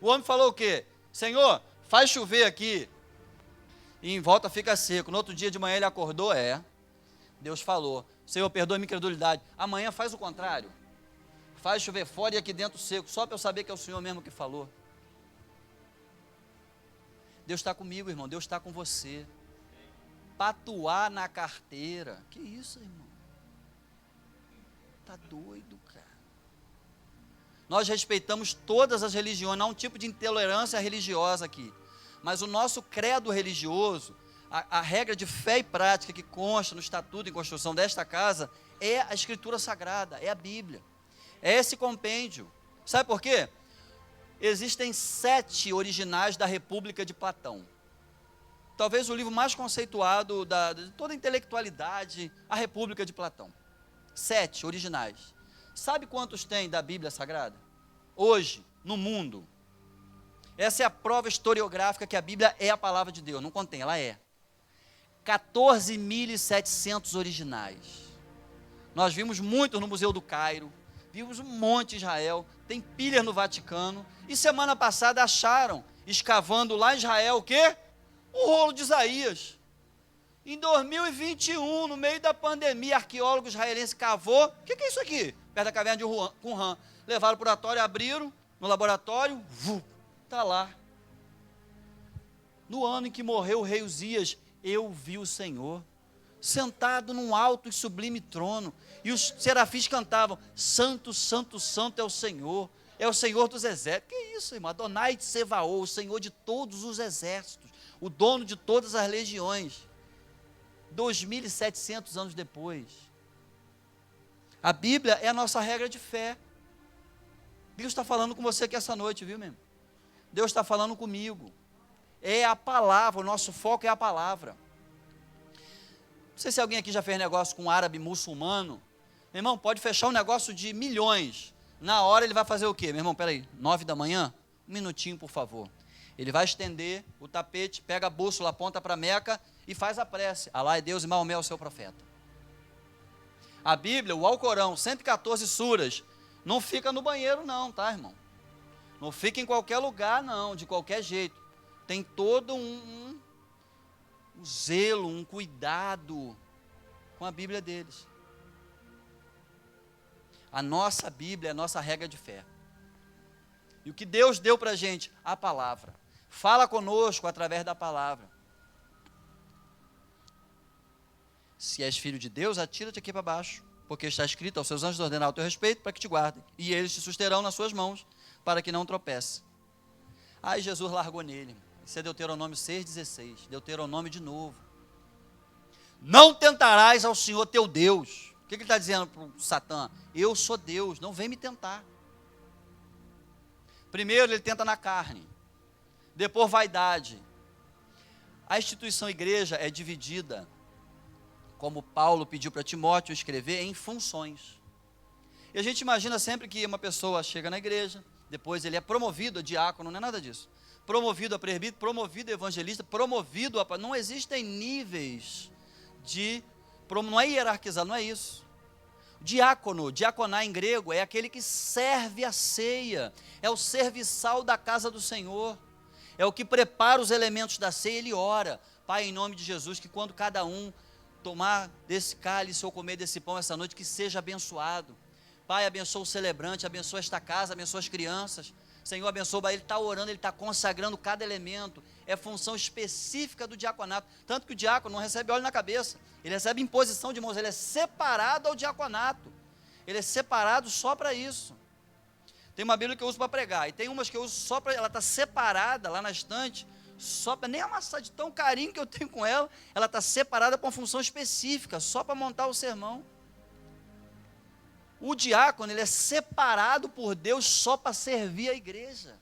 O homem falou o quê? Senhor, faz chover aqui. E em volta fica seco. No outro dia de manhã ele acordou, Deus falou, Senhor, perdoa a minha incredulidade. Amanhã faz o contrário. Faz chover fora e aqui dentro seco. Só para eu saber que é o Senhor mesmo que falou. Deus está comigo, irmão. Deus está com você. Patuar na carteira. Que isso, irmão? Tá doido, cara. Nós respeitamos todas as religiões, não há um tipo de intolerância religiosa aqui. Mas o nosso credo religioso, a regra de fé e prática que consta no estatuto em construção desta casa, é a Escritura Sagrada, é a Bíblia. É esse compêndio. Sabe por quê? Existem 7 originais da República de Platão. Talvez o livro mais conceituado de toda a intelectualidade, a República de Platão. 7 originais. Sabe quantos tem da Bíblia Sagrada? Hoje, no mundo. Essa é a prova historiográfica que a Bíblia é a palavra de Deus. Não contém, ela é. 14.700 originais. Nós vimos muitos no Museu do Cairo, vimos um monte em Israel, tem pilhas no Vaticano, e semana passada acharam, escavando lá em Israel, o quê? O rolo de Isaías. Em 2021, no meio da pandemia, arqueólogo israelense cavou, o que é isso aqui? Perto da caverna de Qumran. Levaram para o laboratório, abriram, no laboratório, está lá. No ano em que morreu o rei Uzias, eu vi o Senhor, sentado num alto e sublime trono, e os serafins cantavam, santo, santo, santo é o Senhor dos exércitos. Que isso, irmão? Adonai Tsevaô, o Senhor de todos os exércitos, o dono de todas as legiões. 2.700 anos depois. A Bíblia é a nossa regra de fé. Deus está falando com você aqui essa noite, viu, meu irmão? Deus está falando comigo. É a palavra, o nosso foco é a palavra. Não sei se alguém aqui já fez negócio com um árabe muçulmano. Meu irmão, pode fechar um negócio de milhões. Na hora ele vai fazer o quê? Meu irmão, peraí, 9 da manhã? Um minutinho, por favor. Ele vai estender o tapete, pega a bússola, aponta para Meca e faz a prece. Alá é Deus e Maomé é o seu profeta. A Bíblia, o Alcorão, 114 suras, não fica no banheiro não, tá, irmão? Não fica em qualquer lugar não, de qualquer jeito. Tem todo um zelo, um cuidado com a Bíblia deles. A nossa Bíblia é a nossa regra de fé. E o que Deus deu para a gente? A palavra. Fala conosco através da palavra. Se és filho de Deus, atira-te aqui para baixo, porque está escrito, aos seus anjos ordenar o teu respeito, para que te guardem, e eles te susterão nas suas mãos, para que não tropece. Aí Jesus largou nele. Isso é Deuteronômio 6,16. Deuteronômio de novo. Não tentarás ao Senhor teu Deus. O que ele está dizendo para o Satã? Eu sou Deus, não vem me tentar. Primeiro ele tenta na carne. Depois vaidade. A instituição igreja é dividida, como Paulo pediu para Timóteo escrever, em funções. E a gente imagina sempre que uma pessoa chega na igreja, depois ele é promovido a diácono, não é nada disso. Promovido a presbítero, promovido a evangelista, promovido a... Não existem níveis de... Não é hierarquizado, não é isso. Diácono, diaconar em grego, é aquele que serve a ceia, é o serviçal da casa do Senhor, é o que prepara os elementos da ceia. Ele ora, Pai, em nome de Jesus, que quando cada um tomar desse cálice ou comer desse pão essa noite, que seja abençoado. Pai, abençoa o celebrante, abençoa esta casa, abençoa as crianças. Senhor, abençoa, ele está orando, ele está consagrando cada elemento. É função específica do diaconato. Tanto que o diácono não recebe óleo na cabeça, ele recebe imposição de mãos, ele é separado ao diaconato. Ele é separado só para isso. Tem uma Bíblia que eu uso para pregar, e tem umas que eu uso só para... Ela está separada lá na estante, só para nem amassar de tão carinho que eu tenho com ela. Ela está separada para uma função específica, só para montar o sermão. O diácono, ele é separado por Deus só para servir a igreja.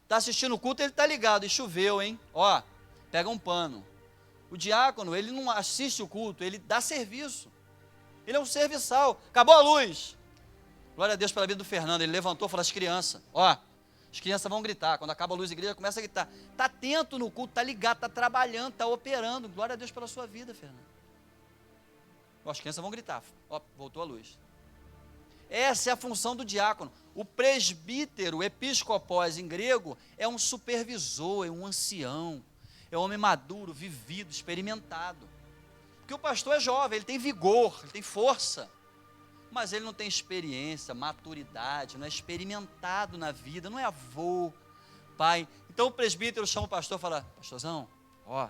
Está assistindo o culto, ele está ligado, e choveu, hein? Ó, pega um pano. O diácono, ele não assiste o culto, ele dá serviço. Ele é um serviçal. Acabou a luz. Glória a Deus pela vida do Fernando. Ele levantou e falou: as crianças, ó, as crianças vão gritar. Quando acaba a luz da igreja, começa a gritar. Está atento no culto, está ligado, está trabalhando, está operando. Glória a Deus pela sua vida, Fernando. Ó, as crianças vão gritar. Ó, voltou a luz. Essa é a função do diácono. O presbítero, episcopós em grego, é um supervisor, é um ancião, é um homem maduro, vivido, experimentado. Porque o pastor é jovem, ele tem vigor, ele tem força, mas ele não tem experiência, maturidade, não é experimentado na vida, não é avô, pai. Então o presbítero chama o pastor e fala: pastorzão, ó,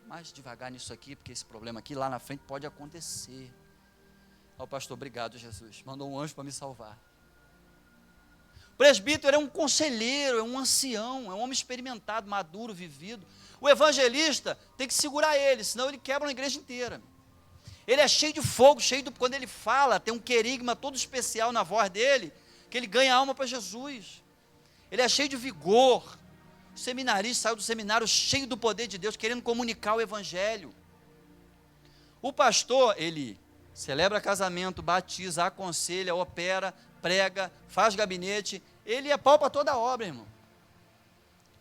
mais devagar nisso aqui, porque esse problema aqui lá na frente pode acontecer. Ó, pastor, obrigado, Jesus, mandou um anjo para me salvar. O presbítero é um conselheiro, é um ancião, é um homem experimentado, maduro, vivido. O evangelista tem que segurar ele, senão ele quebra uma igreja inteira. Ele é cheio de fogo, quando ele fala, tem um querigma todo especial na voz dele, que ele ganha alma para Jesus. Ele é cheio de vigor. O seminarista saiu do seminário cheio do poder de Deus, querendo comunicar o evangelho. O pastor, ele celebra casamento, batiza, aconselha, opera, prega, faz gabinete, ele é pau para toda a obra, irmão.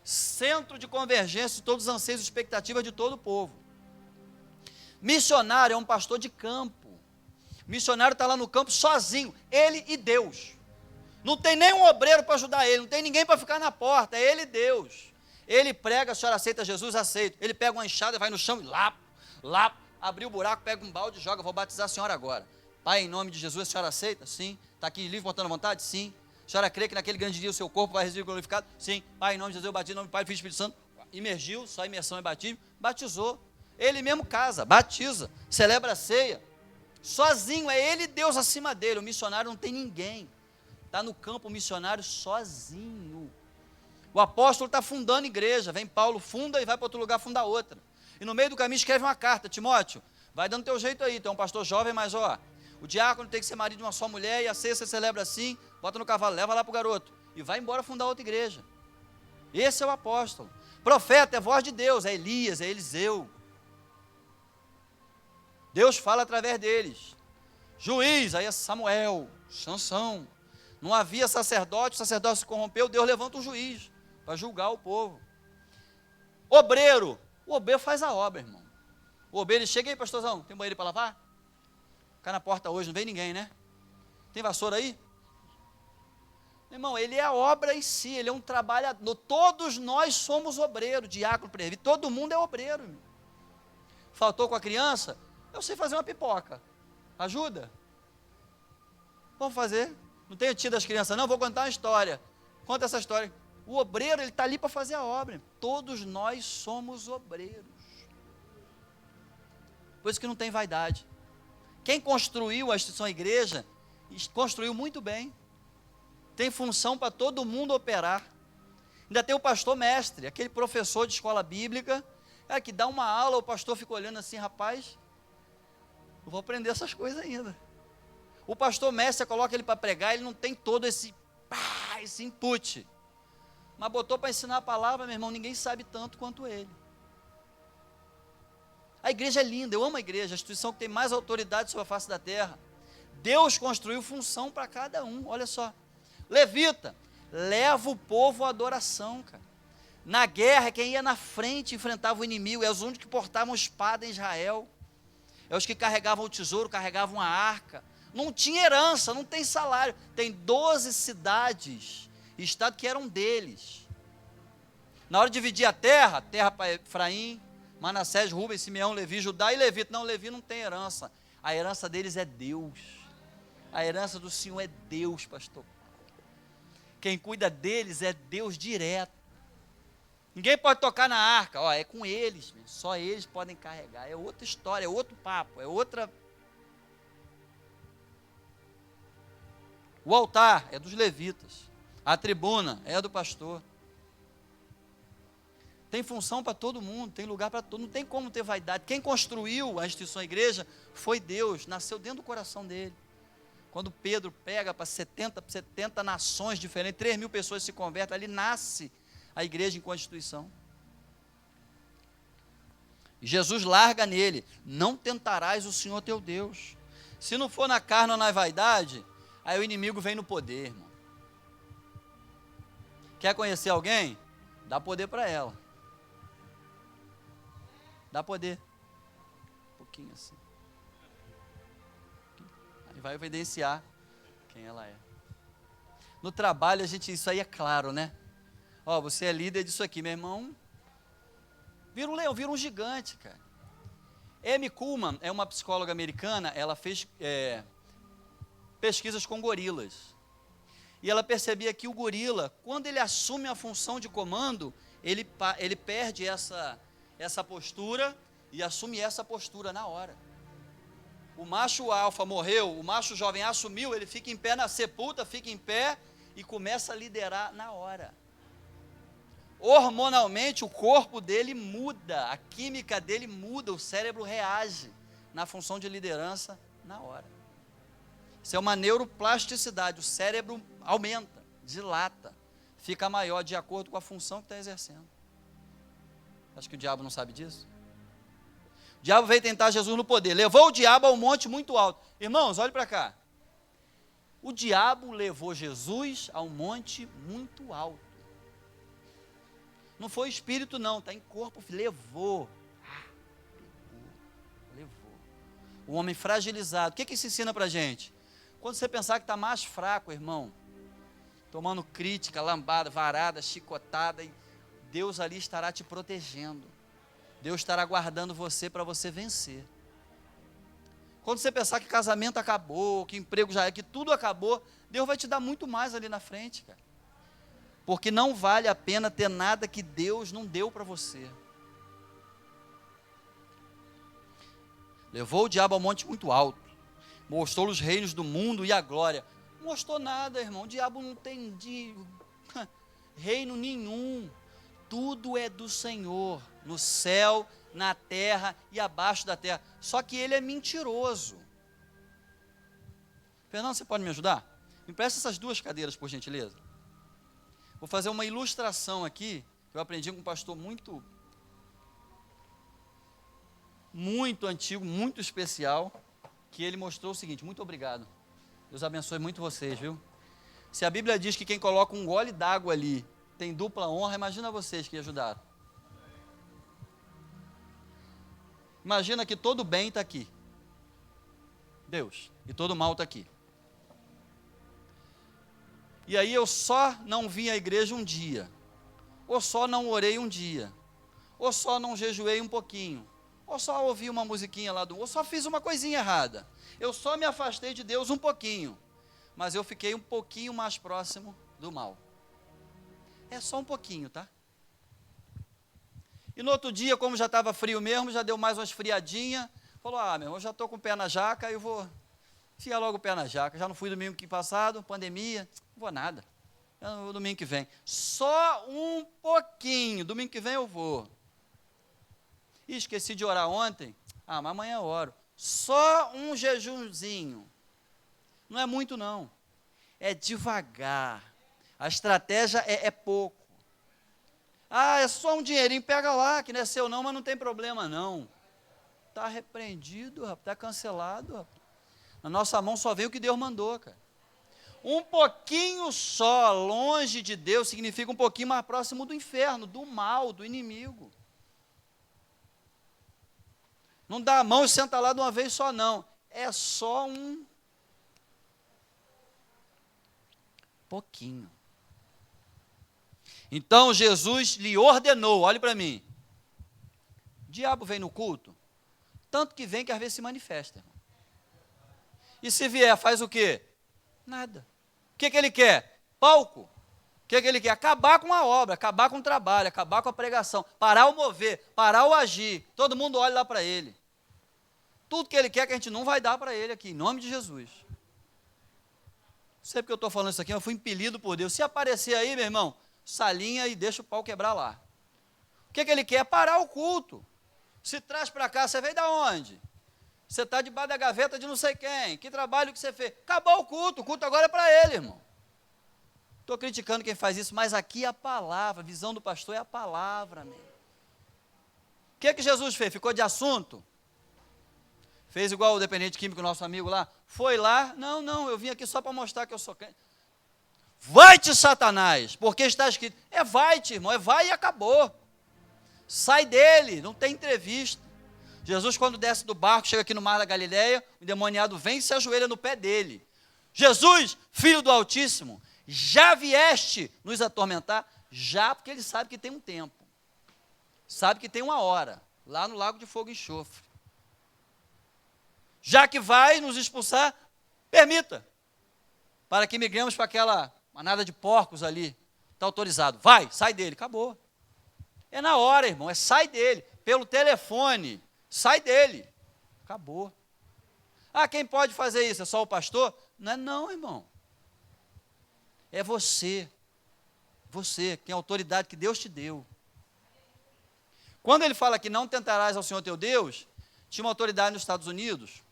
Centro de convergência de todos os anseios e expectativas de todo o povo. Missionário é um pastor de campo. Missionário está lá no campo sozinho, ele e Deus. Não tem nenhum obreiro para ajudar ele, não tem ninguém para ficar na porta, é ele e Deus. Ele prega, a senhora aceita Jesus? Aceito. Ele pega uma enxada, vai no chão e lá, abriu o buraco, pega um balde e joga, vou batizar a senhora agora. Pai, em nome de Jesus, a senhora aceita? Sim. Está aqui livre, botando à vontade? Sim. A senhora crê que naquele grande dia o seu corpo vai residir glorificado? Sim. Pai, em nome de Jesus, eu batizo, em nome do Pai, do Filho e do Espírito Santo. Imergiu, só imersão é batismo. Batizou. Ele mesmo casa, batiza, celebra a ceia. Sozinho, é ele e Deus acima dele. O missionário não tem ninguém. Está no campo missionário sozinho. O apóstolo está fundando igreja. Vem Paulo, funda e vai para outro lugar fundar outra. E no meio do caminho escreve uma carta. Timóteo, vai dando teu jeito aí. Tu é um pastor jovem, mas o diácono tem que ser marido de uma só mulher. E a ceia você celebra assim. Bota no cavalo, leva lá para o garoto. E vai embora fundar outra igreja. Esse é o apóstolo. Profeta é voz de Deus. É Elias, é Eliseu. Deus fala através deles. Juiz, aí é Samuel, Sansão. Não havia sacerdote, o sacerdote se corrompeu, Deus levanta um juiz para julgar o povo. Obreiro, o obreiro faz a obra, irmão. O obreiro, chega aí, pastorzão, tem banheiro para lavar? Ficar na porta hoje, não vem ninguém, né? Tem vassoura aí? Irmão, ele é a obra em si, ele é um trabalhador. Todos nós somos obreiros, diácono, presbítero, todo mundo é obreiro, irmão. Faltou com a criança? Eu sei fazer uma pipoca. Ajuda? Vamos fazer. Não tenho tido as crianças, não. Vou contar uma história. Conta essa história. O obreiro, ele está ali para fazer a obra. Todos nós somos obreiros. Por isso que não tem vaidade. Quem construiu a instituição igreja, construiu muito bem. Tem função para todo mundo operar. Ainda tem o pastor mestre, aquele professor de escola bíblica, que dá uma aula, o pastor fica olhando assim, rapaz, eu vou aprender essas coisas ainda. O pastor mestre, você coloca ele para pregar, ele não tem todo esse input. Mas botou para ensinar a palavra, meu irmão, ninguém sabe tanto quanto ele. A igreja é linda, eu amo a igreja, a instituição que tem mais autoridade sobre a face da terra. Deus construiu função para cada um, olha só. Levita, leva o povo à adoração, cara. Na guerra, quem ia na frente enfrentava o inimigo, é os únicos que portavam espada em Israel. É os que carregavam o tesouro, carregavam a arca. Não tinha herança, não tem salário. Tem 12 cidades, estado que eram deles. Na hora de dividir a terra para Efraim, Manassés, Rubem, Simeão, Levi, Judá e Levita. Não, Levi não tem herança. A herança deles é Deus. A herança do Senhor é Deus, pastor. Quem cuida deles é Deus direto. Ninguém pode tocar na arca, é com eles, só eles podem carregar, é outra história, é outro papo, é outra. O altar é dos levitas, a tribuna é do pastor. Tem função para todo mundo, tem lugar para todo mundo, não tem como ter vaidade. Quem construiu a instituição igreja foi Deus, nasceu dentro do coração dele. Quando Pedro pega para 70 nações diferentes, 3.000 pessoas se convertem, ali nasce a igreja enquanto instituição. Jesus larga nele, não tentarás o Senhor teu Deus. Se não for na carne ou na vaidade, aí o inimigo vem no poder, irmão. Quer conhecer alguém? Dá poder para ela. Dá poder. Um pouquinho assim. Aí vai evidenciar quem ela é. No trabalho, isso aí é claro, né? Você é líder disso aqui, meu irmão. Vira um leão, vira um gigante, cara. Amy Kuhlman é uma psicóloga americana, ela fez pesquisas com gorilas. E ela percebia que o gorila, quando ele assume a função de comando, ele perde essa postura e assume essa postura na hora. O macho alfa morreu, o macho jovem assumiu, ele fica em pé na sepulta, fica em pé e começa a liderar na hora. Hormonalmente o corpo dele muda, a química dele muda, o cérebro reage na função de liderança na hora. Isso é uma neuroplasticidade, o cérebro aumenta, dilata, fica maior de acordo com a função que está exercendo. Acho que o diabo não sabe disso. O diabo veio tentar Jesus no poder, levou o diabo a um monte muito alto. Irmãos, olhe para cá. O diabo levou Jesus a um monte muito alto. Não foi espírito não, está em corpo, levou. Levou. O homem fragilizado. O que isso ensina para a gente? Quando você pensar que está mais fraco, irmão, tomando crítica, lambada, varada, chicotada, e Deus ali estará te protegendo. Deus estará guardando você para você vencer. Quando você pensar que casamento acabou, que emprego já é, que tudo acabou, Deus vai te dar muito mais ali na frente, cara. Porque não vale a pena ter nada que Deus não deu para você. Levou o diabo ao monte muito alto, mostrou os reinos do mundo e a glória. Não mostrou nada, irmão, o diabo não tem reino nenhum. Tudo é do Senhor, no céu, na terra e abaixo da terra. Só que ele é mentiroso. Fernando, você pode me ajudar? Me presta essas duas cadeiras, por gentileza. Vou fazer uma ilustração aqui, que eu aprendi com um pastor muito antigo, muito especial, que ele mostrou o seguinte. Muito obrigado. Deus abençoe muito vocês, viu? Se a Bíblia diz que quem coloca um gole d'água ali tem dupla honra, imagina vocês que ajudaram. Imagina que todo bem está aqui. Deus. E todo mal está aqui. E aí eu só não vim à igreja um dia. Ou só não orei um dia. Ou só não jejuei um pouquinho. Ou só ouvi uma musiquinha lá ou só fiz uma coisinha errada. Eu só me afastei de Deus um pouquinho. Mas eu fiquei um pouquinho mais próximo do mal. É só um pouquinho, tá? E no outro dia, como já estava frio mesmo, já deu mais uma esfriadinha. Falou, meu irmão, eu já estou com o pé na jaca, eu vou enfiar logo o pé na jaca. Já não fui domingo que passado, pandemia, não vou nada. Eu não vou domingo que vem. Só um pouquinho, domingo que vem eu vou. E esqueci de orar ontem. Mas amanhã eu oro. Só um jejumzinho. Não é muito não. É devagar. A estratégia é pouco. É só um dinheirinho, pega lá, que não é seu não, mas não tem problema não. Está repreendido, está cancelado. Rapaz. Na nossa mão só vem o que Deus mandou, cara. Um pouquinho só longe de Deus significa um pouquinho mais próximo do inferno, do mal, do inimigo. Não dá a mão e senta lá de uma vez só não. É só um pouquinho. Então Jesus lhe ordenou, olhe para mim. O diabo vem no culto, tanto que vem que às vezes se manifesta. Irmão. E se vier, faz o quê? Nada. O que ele quer? Palco. O que ele quer? Acabar com a obra, acabar com o trabalho, acabar com a pregação, parar o mover, parar o agir. Todo mundo olha lá para ele. Tudo que ele quer que a gente não vai dar para ele aqui, em nome de Jesus. Não sei porque eu estou falando isso aqui, eu fui impelido por Deus. Se aparecer aí, meu irmão, salinha e deixa o pau quebrar lá. O que ele quer? Parar o culto. Se traz para cá, você veio da onde? Você está debaixo da gaveta de não sei quem. Que trabalho que você fez? Acabou o culto agora é para ele, irmão. Estou criticando quem faz isso, mas aqui é a palavra, a visão do pastor é a palavra, meu. O que Jesus fez? Ficou de assunto? Fez igual o dependente químico, nosso amigo lá? Foi lá? Não, eu vim aqui só para mostrar que eu sou crente. Vai-te, Satanás, porque está escrito. Vai-te, irmão, vai e acabou. Sai dele, não tem entrevista. Jesus, quando desce do barco, chega aqui no mar da Galileia, o endemoniado vem e se ajoelha no pé dele. Jesus, filho do Altíssimo, já vieste nos atormentar? Já, porque ele sabe que tem um tempo. Sabe que tem uma hora, lá no lago de fogo e enxofre. Já que vai nos expulsar, permita, para que migremos para aquela manada de porcos ali, está autorizado, vai, sai dele, acabou. É na hora, irmão, sai dele, pelo telefone, sai dele, acabou. Quem pode fazer isso? É só o pastor? Não é não, irmão. É você, que tem a autoridade que Deus te deu. Quando ele fala que não tentarás ao Senhor teu Deus, tinha uma autoridade nos Estados Unidos,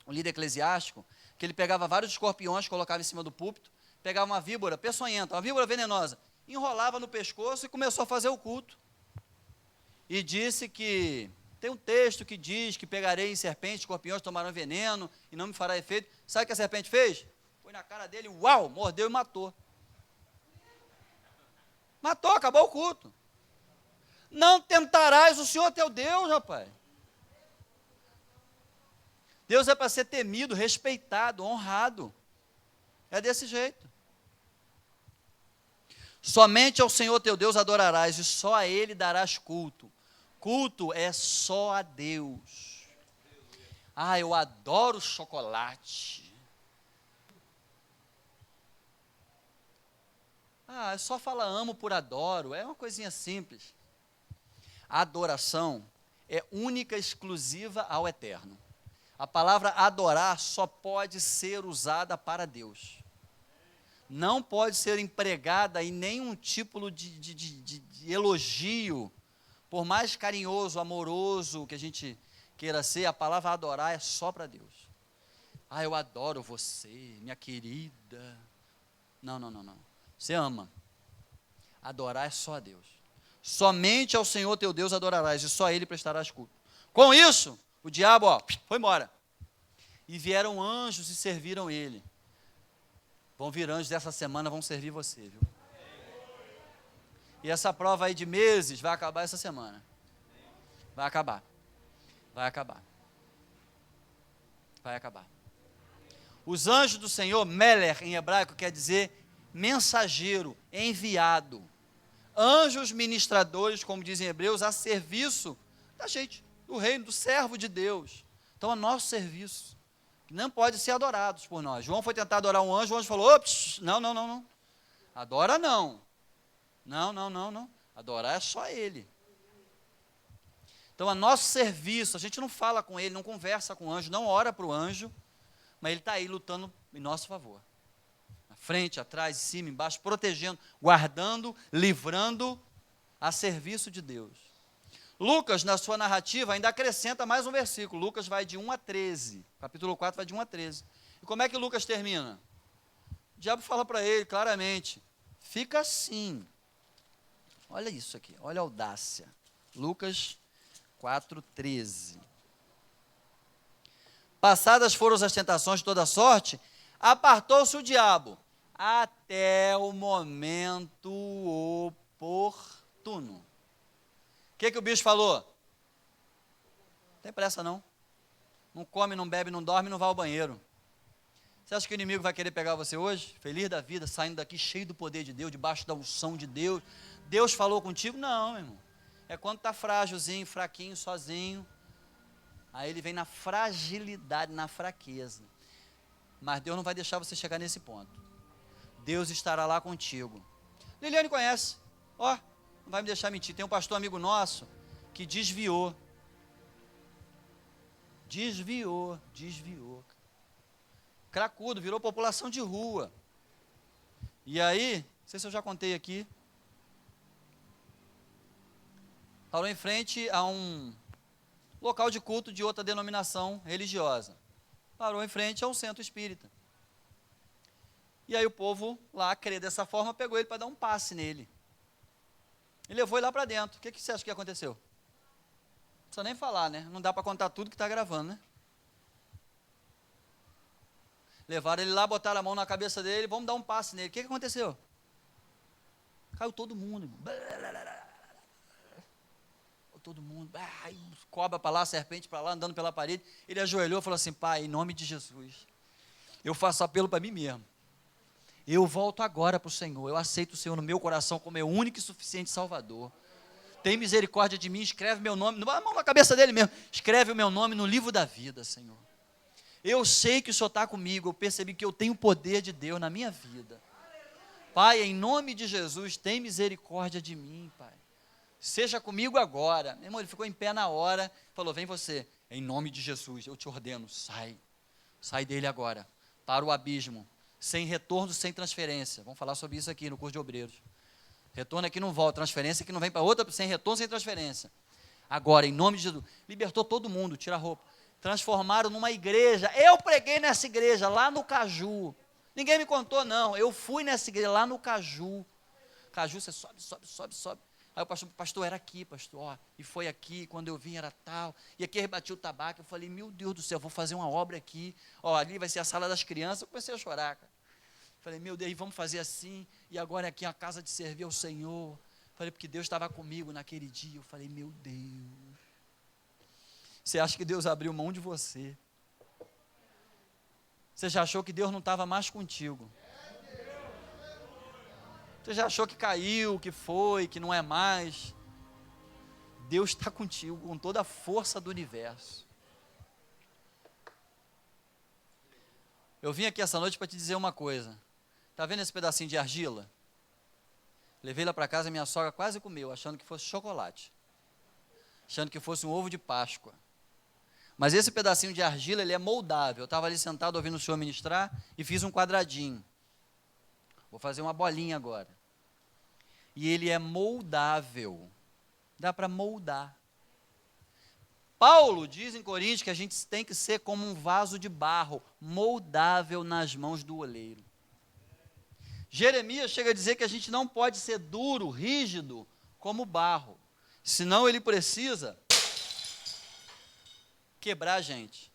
um líder eclesiástico, que ele pegava vários escorpiões, colocava em cima do púlpito, pegava uma víbora peçonhenta, uma víbora venenosa, enrolava no pescoço e começou a fazer o culto. E disse que Tem um texto que diz que pegarei em serpentes, escorpiões, tomarão veneno e não me fará efeito. Sabe o que a serpente fez? Foi na cara dele, uau, mordeu e matou. Matou, acabou o culto. Não tentarás o Senhor teu Deus, rapaz. Deus é para ser temido, respeitado, honrado. É desse jeito. Somente ao Senhor teu Deus adorarás e só a Ele darás culto. Culto é só a Deus. Ah, eu adoro chocolate. Ah, só fala amo por adoro. É uma coisinha simples. A adoração é única e exclusiva ao Eterno. A palavra adorar só pode ser usada para Deus. Não pode ser empregada em nenhum tipo de elogio. Por mais carinhoso, amoroso que a gente queira ser, a palavra adorar é só para Deus. Ah, eu adoro você, minha querida. Não. Você ama. Adorar é só a Deus. Somente ao Senhor teu Deus adorarás e só a Ele prestarás culto. Com isso, o diabo, foi embora. E vieram anjos e serviram ele. Vão vir anjos dessa semana, vão servir você, viu? E essa prova aí de meses vai acabar essa semana. Vai acabar. Os anjos do Senhor, Meler em hebraico quer dizer mensageiro, enviado. Anjos ministradores, como dizem Hebreus, a serviço da gente, do reino, do servo de Deus. Então, a nosso serviço, que não pode ser adorados por nós. João foi tentar adorar um anjo, o anjo falou, ops, não. Adora não. Não. Adorar é só Ele. Então, a nosso serviço, a gente não fala com Ele, não conversa com o anjo, não ora para o anjo, mas Ele está aí lutando em nosso favor. Na frente, atrás, em cima, embaixo, protegendo, guardando, livrando, a serviço de Deus. Lucas, na sua narrativa, ainda acrescenta mais um versículo. Lucas vai de 1 a 13. Capítulo 4 vai de 1 a 13. E como é que Lucas termina? O diabo fala para ele claramente, fica assim. Olha isso aqui, olha a audácia. Lucas 4:13. Passadas foram as tentações de toda sorte, apartou-se o diabo, até o momento oportuno. O que o bicho falou? Não tem pressa não. Não come, não bebe, não dorme, não vai ao banheiro. Você acha que o inimigo vai querer pegar você hoje? Feliz da vida, saindo daqui cheio do poder de Deus, debaixo da unção de Deus. Deus falou contigo? Não, meu irmão. É quando está frágilzinho, fraquinho, sozinho. Aí ele vem na fragilidade, na fraqueza. Mas Deus não vai deixar você chegar nesse ponto. Deus estará lá contigo. Liliane conhece. Não vai me deixar mentir. Tem um pastor amigo nosso que desviou. Cracudo, virou população de rua. E aí, não sei se eu já contei aqui, parou em frente a um local de culto de outra denominação religiosa. Parou em frente a um centro espírita. E aí o povo lá, crê dessa forma, pegou ele para dar um passe nele. E levou ele lá para dentro. O que você acha que aconteceu? Não precisa nem falar, né? Não dá para contar tudo que está gravando, né? Levaram ele lá, botaram a mão na cabeça dele, vamos dar um passe nele. O que aconteceu? Caiu todo mundo, irmão. Todo mundo, cobra para lá, serpente para lá, andando pela parede. Ele ajoelhou e falou assim, Pai, em nome de Jesus, eu faço apelo para mim mesmo. Eu volto agora para o Senhor, eu aceito o Senhor no meu coração como meu único e suficiente Salvador. Tem misericórdia de mim, escreve meu nome, a mão na cabeça dele mesmo, escreve o meu nome no livro da vida, Senhor. Eu sei que o Senhor está comigo, eu percebi que eu tenho o poder de Deus na minha vida. Pai, em nome de Jesus, tem misericórdia de mim, Pai. Seja comigo agora. Meu irmão, ele ficou em pé na hora, falou, vem você, em nome de Jesus, eu te ordeno, sai dele agora, para o abismo, sem retorno, sem transferência. Vamos falar sobre isso aqui no curso de obreiros. Retorno aqui não volta, transferência que não vem para outra, sem retorno, sem transferência. Agora, em nome de Jesus, libertou todo mundo, tira a roupa. Transformaram numa igreja, eu preguei nessa igreja, lá no Caju. Ninguém me contou não, eu fui nessa igreja, lá no Caju. Caju, você sobe. Aí o pastor, era aqui, pastor, ó, e foi aqui, quando eu vim era tal, e aqui rebati o tabaco. Eu falei, meu Deus do céu, vou fazer uma obra aqui, ó, ali vai ser a sala das crianças. Eu comecei a chorar, cara. Falei, meu Deus, vamos fazer assim, e agora aqui é a casa de servir ao Senhor. Falei, porque Deus estava comigo naquele dia. Eu falei, meu Deus, você acha que Deus abriu mão de você? Você já achou que Deus não estava mais contigo? Você já achou que caiu, que foi, que não é mais? Deus está contigo com toda a força do universo. Eu vim aqui essa noite para te dizer uma coisa. Está vendo esse pedacinho de argila? Levei lá para casa e minha sogra quase comeu, achando que fosse chocolate. Achando que fosse um ovo de Páscoa. Mas esse pedacinho de argila, ele é moldável. Eu estava ali sentado ouvindo o senhor ministrar e fiz um quadradinho. Vou fazer uma bolinha agora. E ele é moldável. Dá para moldar. Paulo diz em Coríntios que a gente tem que ser como um vaso de barro, moldável nas mãos do oleiro. Jeremias chega a dizer que a gente não pode ser duro, rígido, como barro. Senão ele precisa quebrar a gente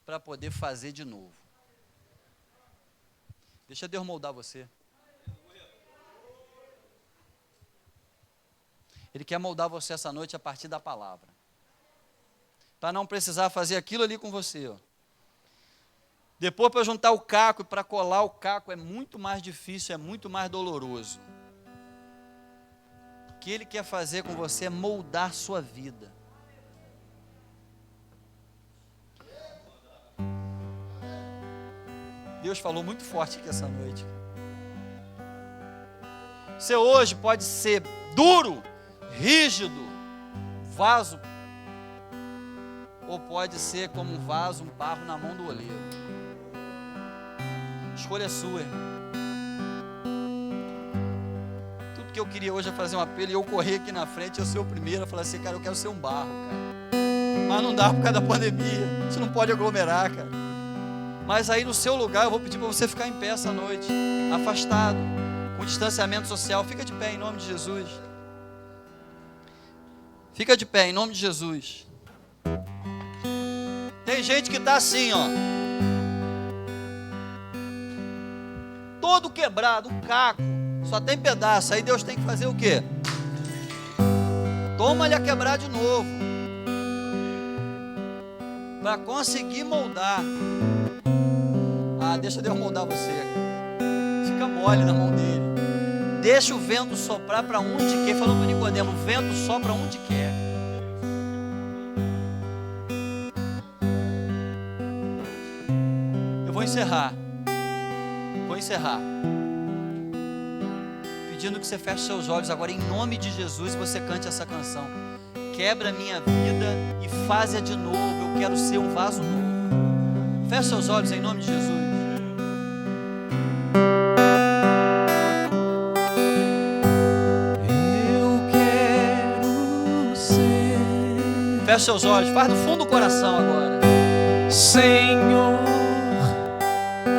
para poder fazer de novo. Deixa Deus moldar você. Ele quer moldar você essa noite a partir da palavra. Para não precisar fazer aquilo ali com você. Ó. Depois, para juntar o caco e para colar o caco é muito mais difícil, é muito mais doloroso. O que Ele quer fazer com você é moldar sua vida. Deus falou muito forte aqui essa noite. Você hoje pode ser duro, rígido, vaso, ou pode ser como um vaso, um barro na mão do oleiro. A escolha é sua, irmão. Tudo que eu queria hoje é fazer um apelo e eu correr aqui na frente, eu ser o primeiro a falar assim, cara, eu quero ser um barro, cara. Mas não dá por causa da pandemia, a gente não pode aglomerar, cara. Mas aí no seu lugar eu vou pedir para você ficar em pé essa noite, afastado, com distanciamento social. Fica de pé em nome de Jesus. Fica de pé em nome de Jesus. Tem gente que está assim, ó, todo quebrado, um caco, só tem pedaço. Aí Deus tem que fazer o quê? Toma-lhe a quebrar de novo, para conseguir moldar. Ah, deixa Deus moldar você. Fica mole na mão dele. Deixa o vento soprar para onde quer. Falou para Nicodemo, o vento sopra onde quer. Eu vou encerrar. Pedindo que você feche seus olhos agora em nome de Jesus e você cante essa canção. Quebra a minha vida e faz-a de novo. Eu quero ser um vaso novo. Feche seus olhos em nome de Jesus. Feche seus olhos, faz do fundo do coração agora. Senhor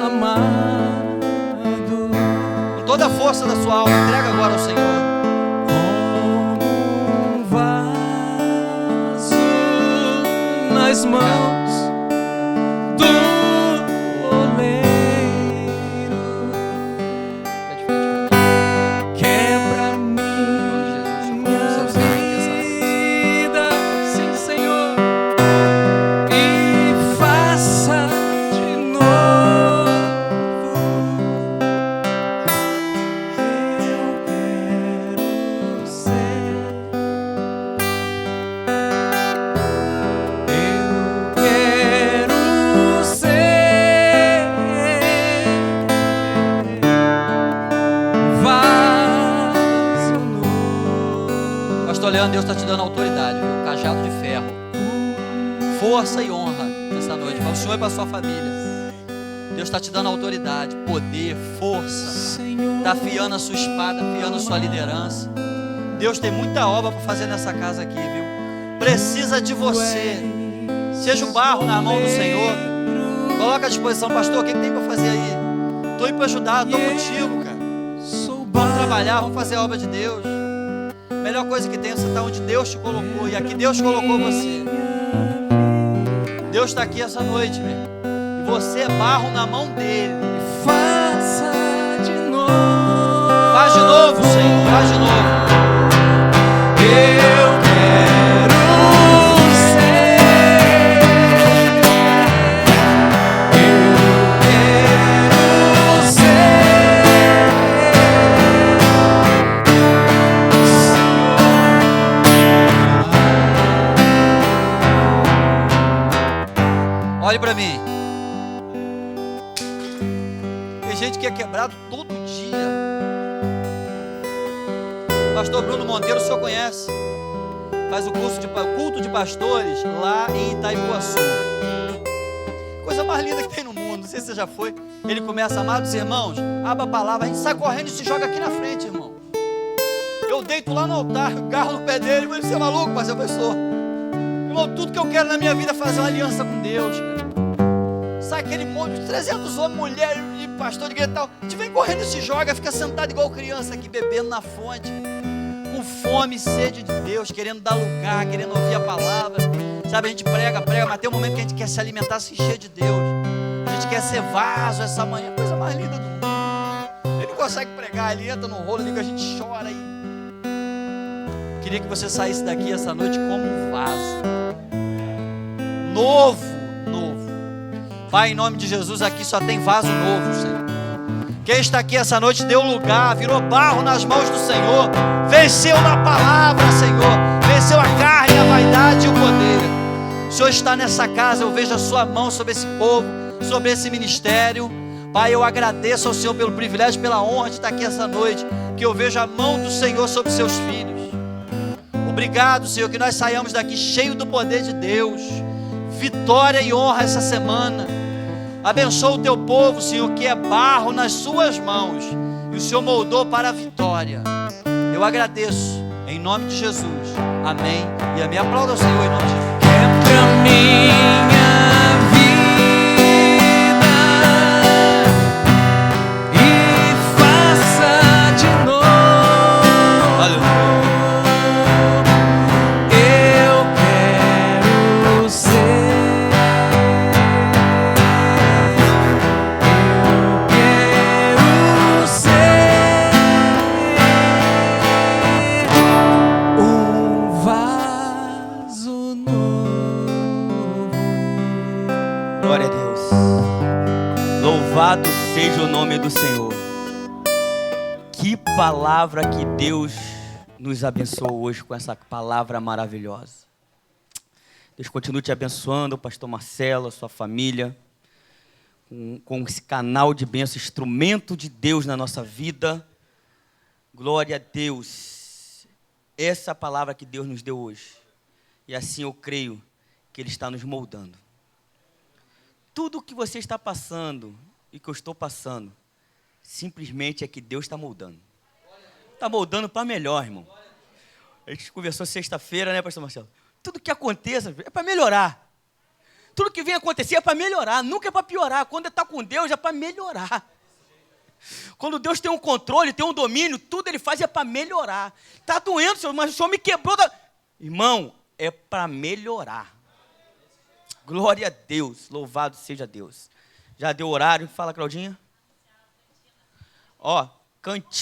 amado, com toda a força da sua alma, entrega agora ao Senhor. como um vaso nas mãos do oleiro, quebra minha vida, sim, Senhor, e faça de novo. Eu quero ser, vaso novo. Pastor Leandro, Deus está te dando autoridade, viu? Um cajado de ferro, força e honra nessa noite, para o Senhor e para a sua família. Deus está te dando autoridade, poder, força, está afiando a sua espada, afiando a sua liderança. Deus tem muita obra para fazer nessa casa aqui, viu? Precisa de você. Seja o barro na mão do Senhor. Coloca à disposição, pastor, o que tem para fazer aí? Estou indo para ajudar, estou contigo, cara. Vamos trabalhar, vamos fazer a obra de Deus. melhor coisa que tem é você estar onde Deus te colocou. E aqui Deus colocou você. Deus está aqui essa noite, meu irmão. E você é barro na mão dele. Faça de novo. Faz de novo, Senhor. Faz de novo. Eu quero ser. Eu quero ser. Olhe para mim. Tem gente que é quebrado todo dia. Pastor Bruno Monteiro, o senhor conhece? Faz o culto de pastores lá em Itaipuaçu. Coisa mais linda que tem no mundo. Não sei se você já foi. Ele começa, amados irmãos, abra a palavra, a gente sai correndo e se joga aqui na frente, irmão. Eu deito lá no altar, agarro no pé dele, mas você é maluco, mas eu sou. Irmão, tudo que eu quero na minha vida é fazer uma aliança com Deus, cara. Sai aquele monte de 300 homens, mulheres, e pastor de igreja e tal. A gente vem correndo e se joga, fica sentado igual criança aqui, bebendo na fonte, com fome e sede de Deus, querendo dar lugar, querendo ouvir a palavra. Sabe, a gente prega, mas tem um momento que a gente quer se alimentar, se encher de Deus. A gente quer ser vaso essa manhã, coisa mais linda do mundo. Ele não consegue pregar, ele entra no rolo, liga, a gente chora aí. Queria que você saísse daqui essa noite como um vaso novo. Pai, em nome de Jesus, aqui só tem vaso novo, Senhor. Quem está aqui essa noite deu lugar, virou barro nas mãos do Senhor, venceu na palavra, Senhor, venceu a carne, a vaidade e o poder. O Senhor está nessa casa, eu vejo a sua mão sobre esse povo, sobre esse ministério. Pai, eu agradeço ao Senhor pelo privilégio, pela honra de estar aqui essa noite, que eu vejo a mão do Senhor sobre seus filhos. Obrigado, Senhor, que nós saiamos daqui cheio do poder de Deus. Vitória e honra essa semana. Abençoa o teu povo, Senhor, que é barro nas suas mãos, e o Senhor moldou para a vitória. Eu agradeço, em nome de Jesus. Amém. E amém. Aplauda ao Senhor em nome de Jesus. Quebra minha vida e faça de novo. Aleluia. Eu quero ser. Glória a Deus. Louvado seja o nome do Senhor. Que palavra que Deus nos abençoou hoje com essa palavra maravilhosa. Deus continue te abençoando, pastor Marcelo, a sua família, com esse canal de bênção, instrumento de Deus na nossa vida. Glória a Deus. Essa palavra que Deus nos deu hoje. E assim eu creio que Ele está nos moldando. Tudo o que você está passando e que eu estou passando, simplesmente é que Deus está moldando. Está moldando para melhor, irmão. A gente conversou sexta-feira, né, pastor Marcelo? Tudo que aconteça é para melhorar. Tudo que vem acontecer é para melhorar, nunca é para piorar. Quando está com Deus é para melhorar. Quando Deus tem um controle, tem um domínio, tudo Ele faz é para melhorar. Está doendo, Senhor, mas o Senhor me quebrou. Irmão, é para melhorar. Glória a Deus, louvado seja Deus. Já deu horário? Fala, Claudinha. Ó, cantinho.